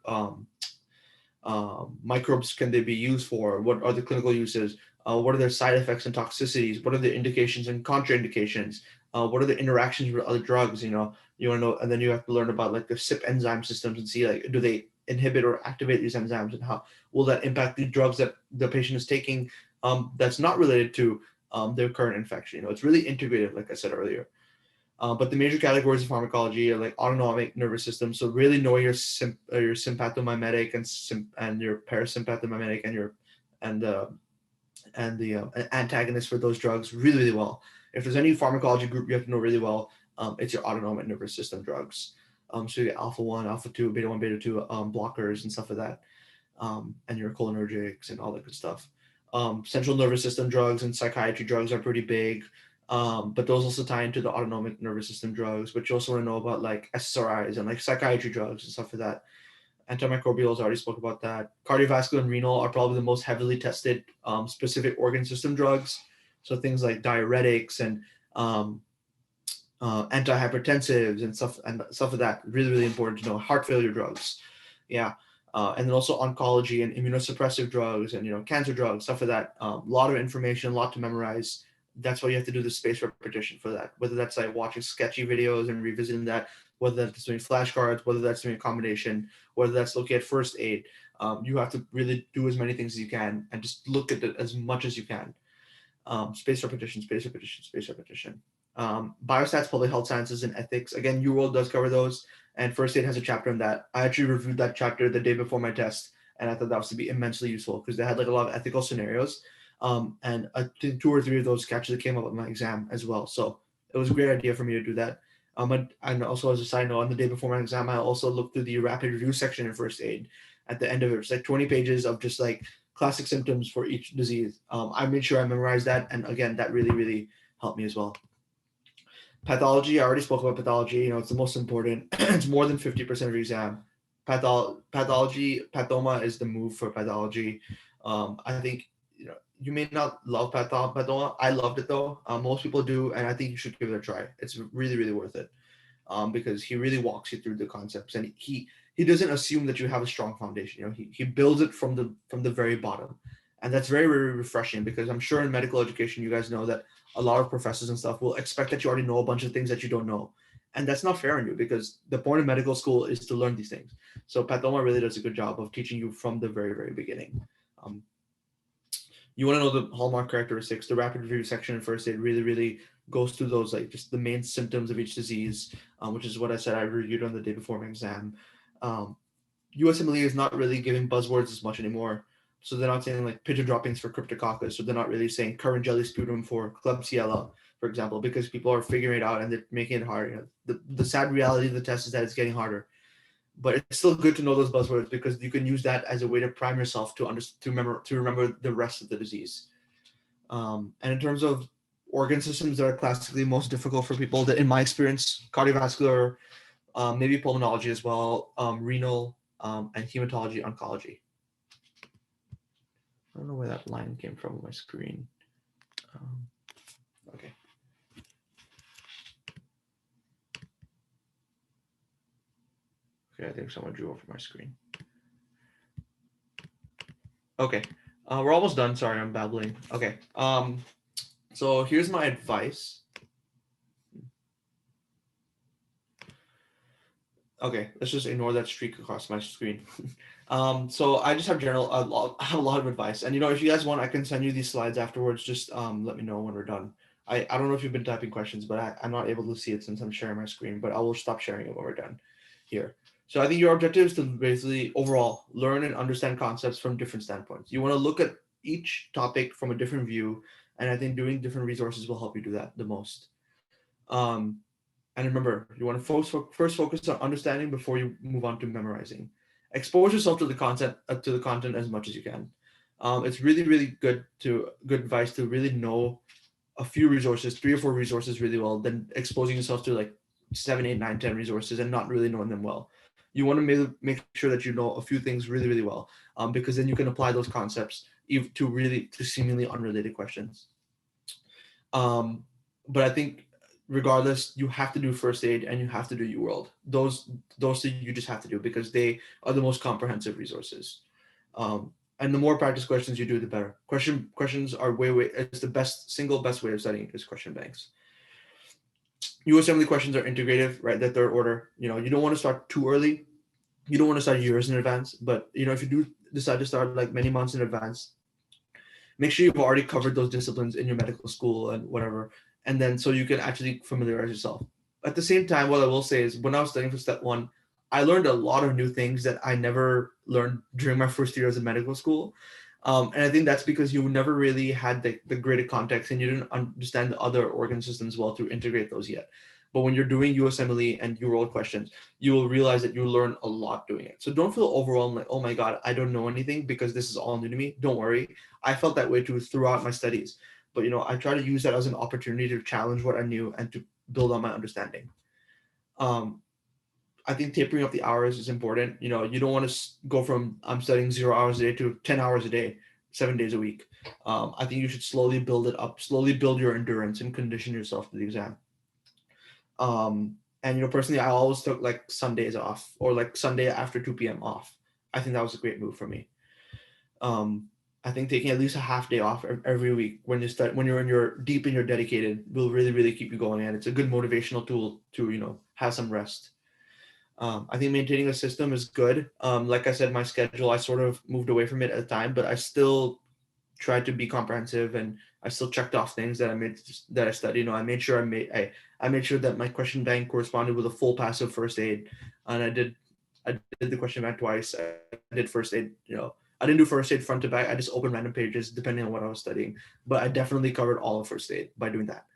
Speaker 2: microbes can they be used for? What are the clinical uses? What are their side effects and toxicities? What are the indications and contraindications? What are the interactions with other drugs? You know, you want to know, and then you have to learn about like the CYP enzyme systems and see like do they inhibit or activate these enzymes, and how will that impact the drugs that the patient is taking that's not related to their current infection. You know, it's really integrated, like I said earlier. But the major categories of pharmacology are like autonomic nervous system. So really know your sympathomimetic and your parasympathomimetic and the antagonist for those drugs really, really well. If there's any pharmacology group you have to know really well, it's your autonomic nervous system drugs. So you get alpha 1, alpha 2, beta 1, beta 2 blockers and stuff like that, and your cholinergics and all that good stuff. Central nervous system drugs and psychiatry drugs are pretty big. But those also tie into the autonomic nervous system drugs, but you also want to know about like SSRIs and like psychiatry drugs and stuff like that. Antimicrobials, I already spoke about that. Cardiovascular and renal are probably the most heavily tested specific organ system drugs. So things like diuretics and antihypertensives and stuff like that. Really, really important to know. Heart failure drugs. Yeah. And then also oncology and immunosuppressive drugs and, you know, cancer drugs, stuff like that. A lot of information, a lot to memorize. That's why you have to do the spaced repetition for that, whether that's like watching sketchy videos and revisiting that, whether that's doing flashcards, whether that's doing a combination, whether that's looking at first aid. You have to really do as many things as you can and just look at it as much as you can. Spaced repetition, spaced repetition, spaced repetition. Biostats, public health sciences, and ethics. Again, UWorld does cover those, and first aid has a chapter on that. I actually reviewed that chapter the day before my test, and I thought that was to be immensely useful because they had like a lot of ethical scenarios. And I think 2 or 3 of those actually came up with my exam as well. So it was a great idea for me to do that. And also as a side note, on the day before my exam, I also looked through the rapid review section in first aid. At the end of it, it's like 20 pages of just like classic symptoms for each disease. I made sure I memorized that, and again, that really, really helped me as well. Pathology, I already spoke about pathology. It's the most important. It's more than 50% of your exam. Pathology, pathoma is the move for pathology. I think you may not love pathoma. I loved it though. Most people do, and I think you should give it a try. It's really, really worth it. Because he really walks you through the concepts, and he doesn't assume that you have a strong foundation. He builds it from the very bottom, and that's very, very refreshing, because I'm sure in medical education you guys know that a lot of professors and stuff will expect that you already know a bunch of things that you don't know, and that's not fair on you, because the point of medical school is to learn these things. So Pathoma really does a good job of teaching you from the very, very beginning. You want to know the hallmark characteristics. The rapid review section in first aid really, really goes through those, like just the main symptoms of each disease, which is what I said I reviewed on the day before my exam. USMLE is not really giving buzzwords as much anymore. So they're not saying like pigeon droppings for cryptococcus. So they're not really saying current jelly sputum for Klebsiella, for example, because people are figuring it out and they're making it hard. The sad reality of the test is that it's getting harder. But it's still good to know those buzzwords, because you can use that as a way to prime yourself to remember the rest of the disease. And in terms of organ systems that are classically most difficult for people, that in my experience, cardiovascular, maybe pulmonology as well, renal, and hematology, oncology. I don't know where that line came from on my screen. Okay. Okay, I think someone drew over my screen. Okay, we're almost done. Sorry, I'm babbling. Okay, so here's my advice. Okay, let's just ignore that streak across my screen. So I just have I have a lot of advice, and if you guys want, I can send you these slides afterwards. Just let me know when we're done. I don't know if you've been typing questions, but I'm not able to see it since I'm sharing my screen, but I will stop sharing it when we're done here. So I think your objective is to basically overall learn and understand concepts from different standpoints. You want to look at each topic from a different view, and I think doing different resources will help you do that the most. And remember, you want to first focus on understanding before you move on to memorizing. Expose yourself to the content as much as you can. It's really, really good advice to really know a few resources, 3 or 4 resources really well, than exposing yourself to like 7, 8, 9, 10 resources and not really knowing them well. You want to make sure that you know a few things really, really well, because then you can apply those concepts to seemingly unrelated questions. But I think regardless, you have to do first aid and you have to do UWorld. Those 2 you just have to do, because they are the most comprehensive resources. And the more practice questions you do, the better. Questions are it's the single best way of studying is question banks. USMLE questions are integrative, right? They're third order. You don't want to start too early. You don't want to start years in advance, but if you do decide to start like many months in advance, make sure you've already covered those disciplines in your medical school and whatever, and then so you can actually familiarize yourself. At the same time, what I will say is when I was studying for step 1, I learned a lot of new things that I never learned during my first years in medical school. And I think that's because you never really had the greater context and you didn't understand the other organ systems well to integrate those yet. But when you're doing USMLE and UWorld questions, you will realize that you learn a lot doing it. So don't feel overwhelmed like, oh my God, I don't know anything because this is all new to me. Don't worry. I felt that way too throughout my studies. But I try to use that as an opportunity to challenge what I knew and to build on my understanding. I think tapering up the hours is important. You don't want to go from I'm studying 0 hours a day to 10 hours a day, 7 days a week. I think you should slowly build it up, slowly build your endurance and condition yourself to the exam. And personally, I always took like Sundays off or like Sunday after 2 p.m. off. I think that was a great move for me. I think taking at least a half day off every week when you're deep and you're dedicated will really, really keep you going. And it's a good motivational tool to, have some rest. I think maintaining a system is good. Like I said, my schedule, I sort of moved away from it at the time, but I still tried to be comprehensive and I still checked off things that I studied. I made sure I made sure that my question bank corresponded with a full passive first aid. And I did the question bank twice. I did first aid, I didn't do first aid front to back. I just opened random pages depending on what I was studying, but I definitely covered all of first aid by doing that.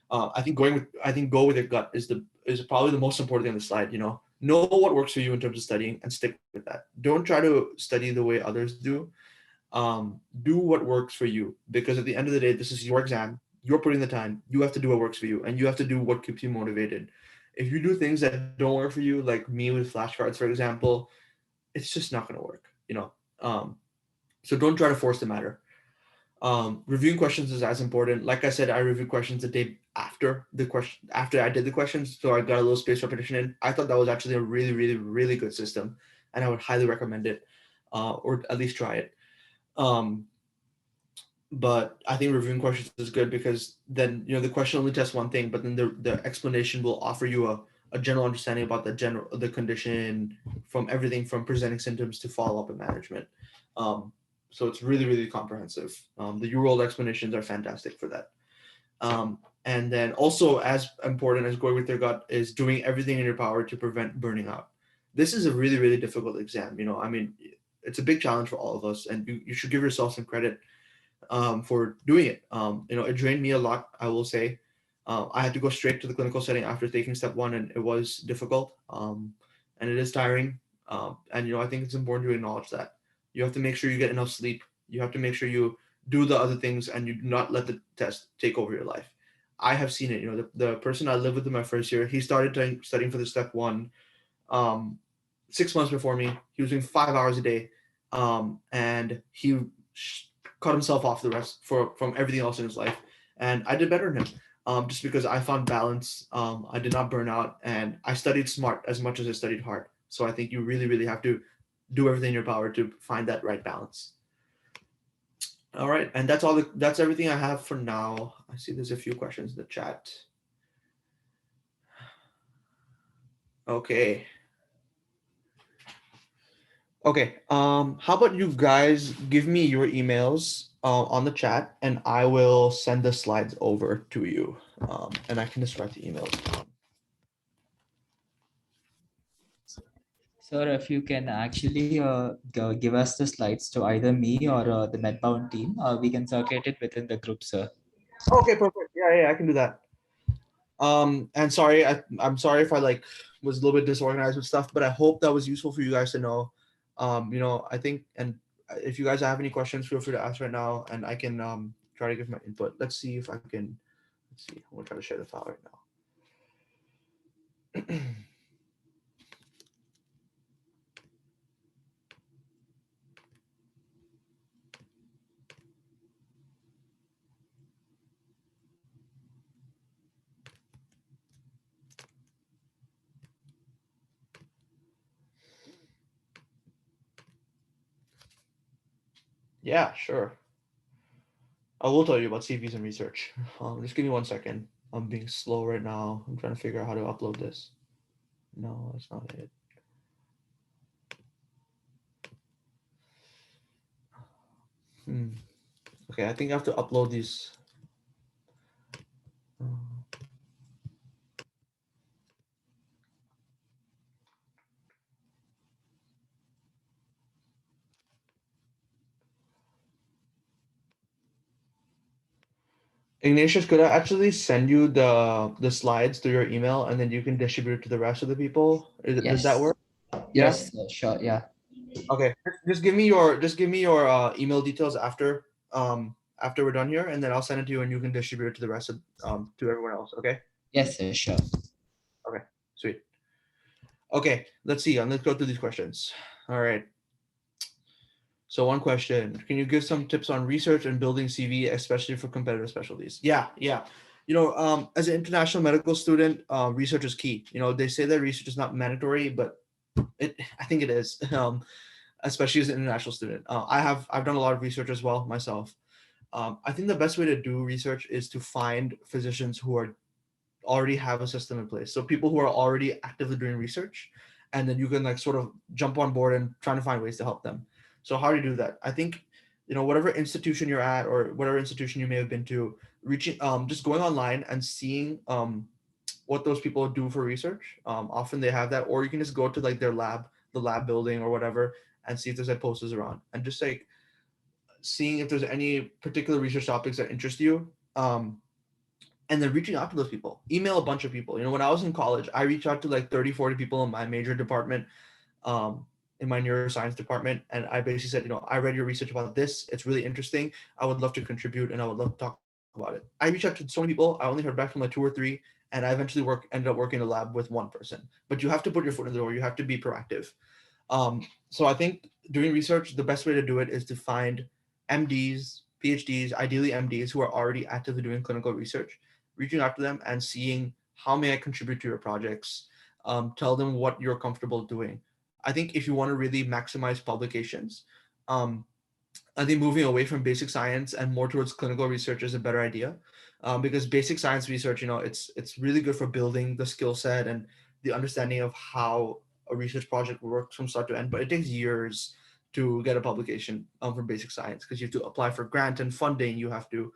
Speaker 2: I think go with your gut is probably the most important thing on the slide. Know what works for you in terms of studying and stick with that. Don't try to study the way others do. Do what works for you, because at the end of the day, this is your exam. You're putting the time. You have to do what works for you, and you have to do what keeps you motivated. If you do things that don't work for you, like me with flashcards, for example, it's just not going to work. Um, so don't try to force the matter. Reviewing questions is as important. Like I said, I reviewed questions the day after I did the questions, so I got a little spaced repetition in. I thought that was actually a really, really, really good system, and I would highly recommend it, or at least try it. Um, but I think reviewing questions is good, because then the question only tests one thing, but then the explanation will offer you a general understanding about the condition, from everything from presenting symptoms to follow up and management. Um, so it's really, really comprehensive. The URL explanations are fantastic for that. And then also, as important as going with your gut, is doing everything in your power to prevent burning out. This is a really, really difficult exam. I mean, it's a big challenge for all of us, and you should give yourself some credit for doing it. It drained me a lot, I will say. I had to go straight to the clinical setting after taking step one, and it was difficult, and it is tiring. And I think it's important to acknowledge that you have to make sure you get enough sleep. You have to make sure you do the other things, and you do not let the test take over your life. I have seen it. The person I lived with in my first year, he started studying for the step one, um, 6 months before me. He was doing 5 hours a day, and he cut himself off the rest from everything else in his life. And I did better than him, just because I found balance. I did not burn out, and I studied smart as much as I studied hard. So I think you really, really have to do everything in your power to find that right balance. All right, and that's everything I have for now. I see there's a few questions in the chat. Okay. Okay. How about you guys give me your emails on the chat, and I will send the slides over to you. And I can just write the emails.
Speaker 1: Sir, if you can actually give us the slides to either me or the Medbound team, we can circulate it within the group, sir.
Speaker 2: Okay, perfect. Yeah, I can do that. And sorry, I'm sorry if I was a little bit disorganized with stuff, but I hope that was useful for you guys to know. I think, and if you guys have any questions, feel free to ask right now, and I can try to give my input. Let's see if I can. Let's see. I'm gonna try to share the file right now. Yeah, sure. I will tell you about CVs and research. Just give me 1 second. I'm being slow right now. I'm trying to figure out how to upload this. No, that's not it. Okay, I think I have to upload these. Ignatius, could I actually send you the slides through your email, and then you can distribute it to the rest of the people? Does that
Speaker 1: Yes.
Speaker 2: work? Yeah.
Speaker 1: Yes, sure. Yeah.
Speaker 2: Okay. Just give me your email details after we're done here, and then I'll send it to you, and you can distribute it to the rest of to everyone else. Okay.
Speaker 1: Yes, sir. Sure.
Speaker 2: Okay. Sweet. Okay. Let's see. Let's go through these questions. All right. So one question, can you give some tips on research and building CV, especially for competitive specialties? Yeah. As an international medical student, research is key. They say that research is not mandatory, but I think it is, especially as an international student. I've done a lot of research as well myself. I think the best way to do research is to find physicians who already have a system in place. So people who are already actively doing research, and then you can sort of jump on board and trying to find ways to help them. So how do you do that? I think, whatever institution you're at, or whatever institution you may have been to, just going online and seeing what those people do for research. Often they have that, or you can just go to the lab building or whatever, and see if there's posters around, and just seeing if there's any particular research topics that interest you. And then reaching out to those people, email a bunch of people. When I was in college, I reached out to 30, 40 people in my major department. in my neuroscience department, and I basically said, I read your research about this. It's really interesting. I would love to contribute, and I would love to talk about it. I reached out to so many people. I only heard back from like 2 or 3, and I eventually ended up working in a lab with one person. But you have to put your foot in the door. You have to be proactive. So I think doing research, the best way to do it is to find MDs, PhDs, ideally MDs who are already actively doing clinical research, reaching out to them and seeing how may I contribute to your projects. Tell them what you're comfortable doing. I think if you want to really maximize publications, um, I think moving away from basic science and more towards clinical research is a better idea, because basic science research, it's really good for building the skill set and the understanding of how a research project works from start to end. But it takes years to get a publication from basic science, because you have to apply for grant and funding. You have to,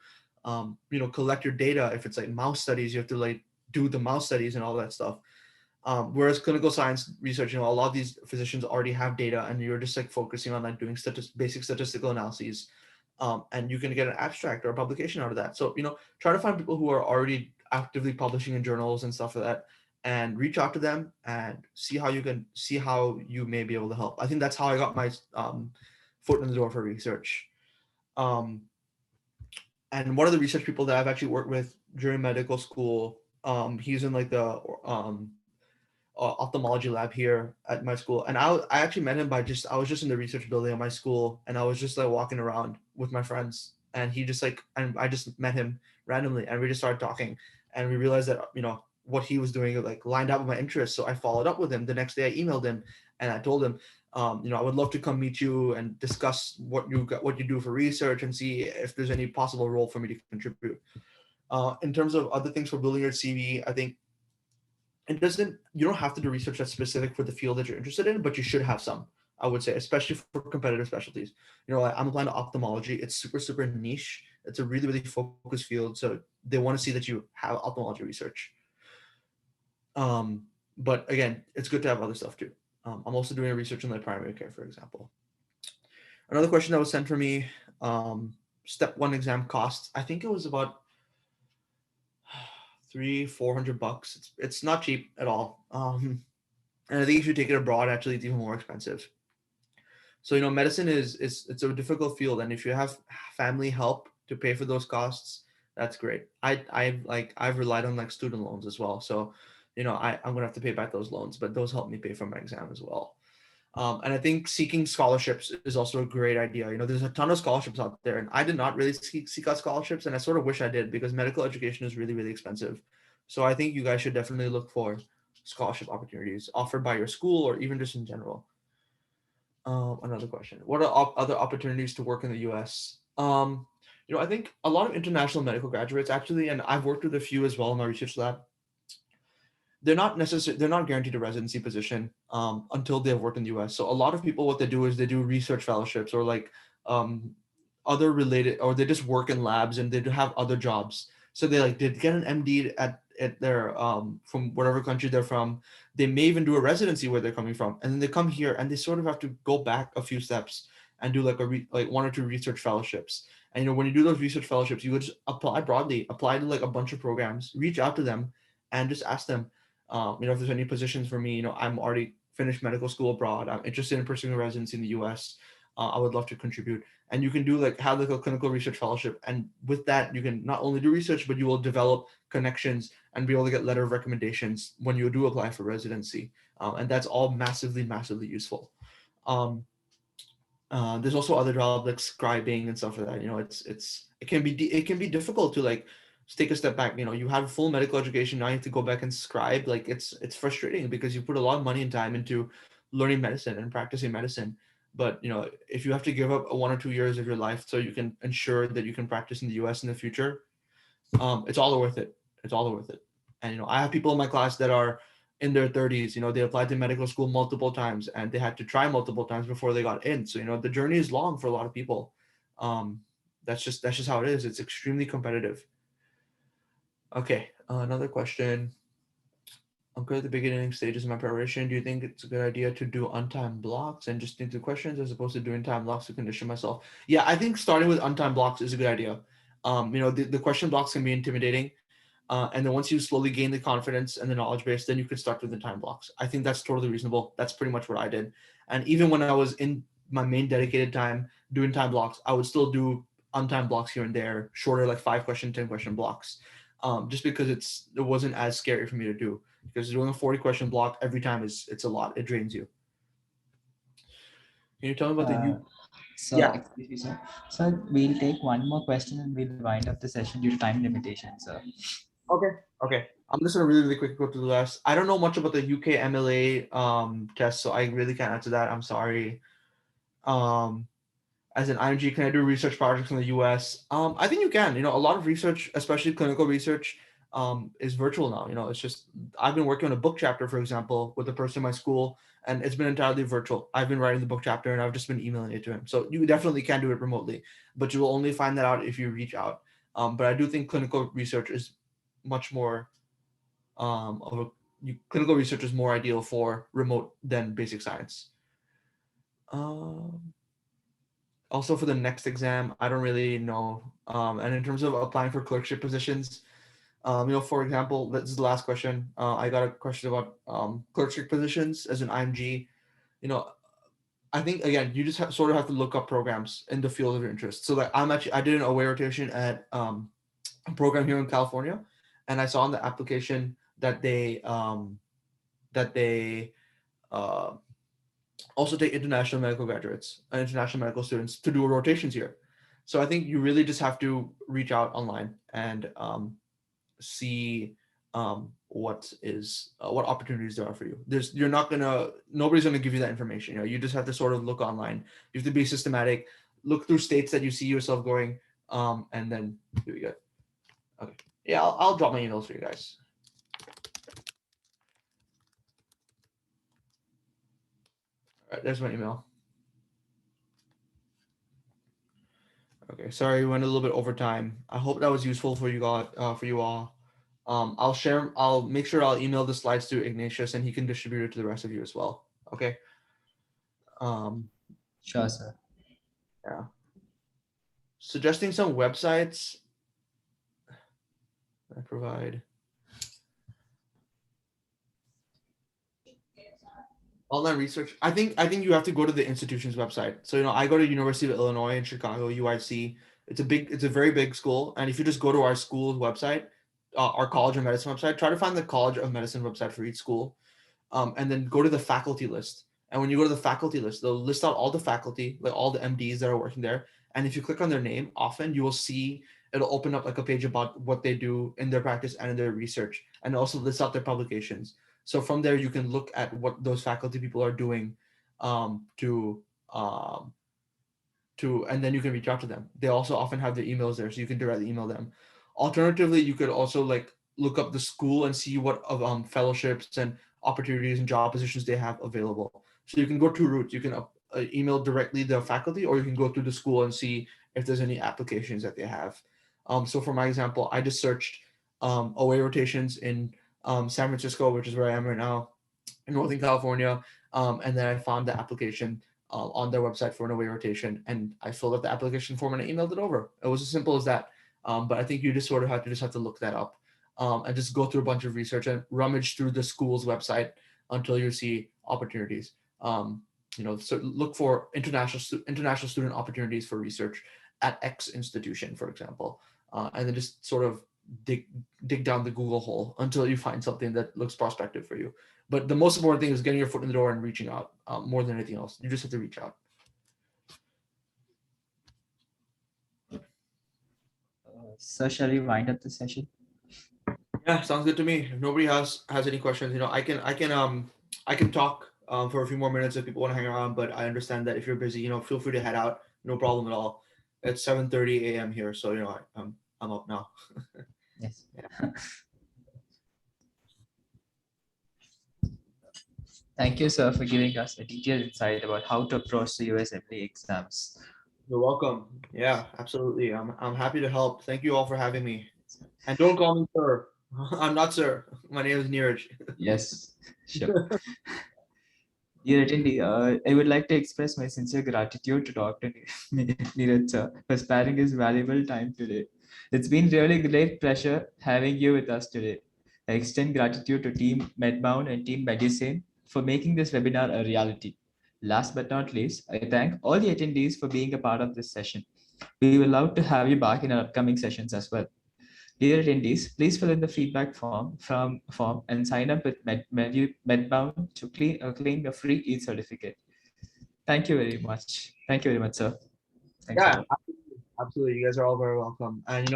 Speaker 2: collect your data. If it's like mouse studies, you have to like do the mouse studies and all that stuff. Whereas clinical science research, a lot of these physicians already have data, and you're just like focusing on like doing basic statistical analyses, and you can get an abstract or a publication out of that. So try to find people who are already actively publishing in journals and stuff like that, and reach out to them and see how you may be able to help. I think that's how I got my foot in the door for research. Um, and one of the research people that I've actually worked with during medical school, he's in like the ophthalmology lab here at my school, and I actually met him by I was just in the research building at my school, and I was just like walking around with my friends, and he just like and I just met him randomly, and we just started talking, and we realized that what he was doing like lined up with my interests. So I followed up with him the next day. I emailed him and I told him, I would love to come meet you and discuss what you do for research and see if there's any possible role for me to contribute. In terms of other things for building your CV, I think you don't have to do research that's specific for the field that you're interested in, but you should have some, I would say, especially for competitive specialties. Like I'm applying to ophthalmology. It's super, super niche. It's a really, really focused field. So they want to see that you have ophthalmology research. But again, it's good to have other stuff too. I'm also doing research in like primary care, for example. Another question that was sent for me, step 1 exam costs. I think it was about $300-400. It's not cheap at all. And I think if you take it abroad, actually, it's even more expensive. So medicine it's a difficult field, and if you have family help to pay for those costs, that's great. I've relied on like student loans as well. So I'm gonna have to pay back those loans, but those help me pay for my exam as well. And I think seeking scholarships is also a great idea. There's a ton of scholarships out there, and I did not really seek out scholarships, and I sort of wish I did, because medical education is really, really expensive. So I think you guys should definitely look for scholarship opportunities offered by your school or even just in general. Another question: what are other opportunities to work in the U.S.? I think a lot of international medical graduates actually, and I've worked with a few as well in my research lab, they're not guaranteed a residency position until they've worked in the US. So a lot of people, what they do is they do research fellowships or like other related, or they just work in labs and they do have other jobs. So they get an MD at their from whatever country they're from. They may even do a residency where they're coming from, and then they come here and they sort of have to go back a few steps and do like like 1 or 2 research fellowships. And when you do those research fellowships, you would just apply broadly, apply to like a bunch of programs, reach out to them, and just ask them, if there's any positions for me. I'm already finished medical school abroad. I'm interested in pursuing a residency in the US. I would love to contribute. And you can do have like a clinical research fellowship. And with that, you can not only do research, but you will develop connections and be able to get letter of recommendations when you do apply for residency. And that's all massively, massively useful. There's also other jobs like scribing and stuff like that. It can be difficult to like take a step back. You have a full medical education, now you have to go back and scribe. Like it's frustrating because you put a lot of money and time into learning medicine and practicing medicine. But if you have to give up 1 or 2 years of your life so you can ensure that you can practice in the US in the future, it's all worth it. It's all worth it. And I have people in my class that are in their 30s. They applied to medical school multiple times and they had to try multiple times before they got in. So the journey is long for a lot of people. That's just how it is. It's extremely competitive. Okay, another question. I'm good at the beginning stages of my preparation. Do you think it's a good idea to do untimed blocks and just think through questions as opposed to doing time blocks to condition myself? Yeah, I think starting with untimed blocks is a good idea. The question blocks can be intimidating. And then once you slowly gain the confidence and the knowledge base, then you can start doing the time blocks. I think that's totally reasonable. That's pretty much what I did. And even when I was in my main dedicated time doing time blocks, I would still do untimed blocks here and there, shorter, like 5-question, 10-question blocks, just because it wasn't as scary for me to do. Because doing a 40-question block every time it's a lot. It drains you. Can you tell me about the
Speaker 1: So, excuse me, sir. So we'll take one more question and we'll wind up the session due to time limitations, sir.
Speaker 2: Okay. I'm just gonna really quick go to the last. I don't know much about the UKMLA test, so I really can't answer that. I'm sorry. As an IMG, can I do research projects in the US? I think you can. A lot of research, especially clinical research, is virtual now. It's just I've been working on a book chapter, for example, with a person in my school, and it's been entirely virtual. I've been writing the book chapter, and I've just been emailing it to him. So you definitely can do it remotely, but you will only find that out if you reach out. But I do think clinical research is much more clinical research is more ideal for remote than basic science. Also for the next exam, I don't really know. And in terms of applying for clerkship positions, for example, this is the last question. I got a question about clerkship positions as an IMG. I think again, you just sort of have to look up programs in the field of your interest. So like I did an away rotation at a program here in California, and I saw in the application that they also take international medical graduates and international medical students to do rotations here. So I think you really just have to reach out online and see what opportunities there are for you. Nobody's gonna give you that information. You just have to sort of look online. You have to be systematic, look through states that you see yourself going, and then you'll be good. Okay. Yeah, I'll drop my emails for you guys. All right, there's my email. Okay, sorry, we went a little bit over time. I hope that was useful for you all. I'll make sure I'll email the slides to Ignatius and he can distribute it to the rest of you as well. Okay.
Speaker 1: Sure, sir.
Speaker 2: Yeah. Suggesting some websites I provide. Online research. I think you have to go to the institution's website. So I go to University of Illinois in Chicago, UIC. It's a very big school, and if you just go to our school's website, our College of Medicine website, try to find the College of Medicine website for each school, and then go to the faculty list. And when you go to the faculty list, they'll list out all the faculty, like all the MDs that are working there. And if you click on their name, often you will see it'll open up like a page about what they do in their practice and in their research, and also list out their publications. So from there, you can look at what those faculty people are doing and then you can reach out to them. They also often have their emails there, so you can directly email them. Alternatively, you could also like look up the school and see what fellowships and opportunities and job positions they have available. So you can go two routes. You can email directly the faculty, or you can go through the school and see if there's any applications that they have. So for my example, I just searched away rotations in San Francisco, which is where I am right now, in Northern California, and then I found the application on their website for an away rotation, and I filled out the application form and I emailed it over. It was as simple as that. But I think you just sort of have to look that up and just go through a bunch of research and rummage through the school's website until you see opportunities. So look for international student opportunities for research at X institution, for example, and then just sort of dig down the Google hole until you find something that looks prospective for you. But the most important thing is getting your foot in the door and reaching out more than anything else. You just have to reach out.
Speaker 1: So shall we wind up the session?
Speaker 2: Yeah, sounds good to me. If nobody has any questions, I can talk for a few more minutes if people want to hang around. But I understand that if you're busy, feel free to head out. No problem at all. It's 7:30 a.m. here, so I'm up now.
Speaker 1: Yes.
Speaker 2: Yeah.
Speaker 1: Thank you, sir, for giving us a detailed insight about how to approach the USMLE exams.
Speaker 2: You're welcome. Yeah, absolutely. I'm happy to help. Thank you all for having me. And don't call me sir. I'm not sir. My name is Neeraj.
Speaker 1: Yes, sure. Dear attendee, I would like to express my sincere gratitude to Dr. Neeraj sir for sparing his valuable time today. It's been really great pleasure having you with us today. I extend gratitude to Team Medbound and Team Medicine for making this webinar a reality. Last but not least, I thank all the attendees for being a part of this session. We will love to have you back in our upcoming sessions as well. Dear attendees, please fill in the feedback form and sign up with Medbound to claim your free e-certificate. Thank you very much. Thank you very much, sir. Thanks a
Speaker 2: Yeah,
Speaker 1: lot.
Speaker 2: absolutely. Absolutely. You guys are all very welcome. And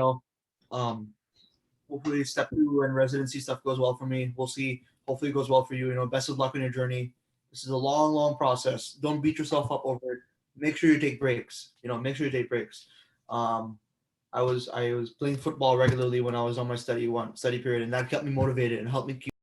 Speaker 2: um, hopefully step 2 and residency stuff goes well for me. We'll see. Hopefully it goes well for you. Best of luck on your journey. This is a long, long process. Don't beat yourself up over it. Make sure you take breaks. Make sure you take breaks. Um, I was playing football regularly when I was on my study period, and that kept me motivated and helped me keep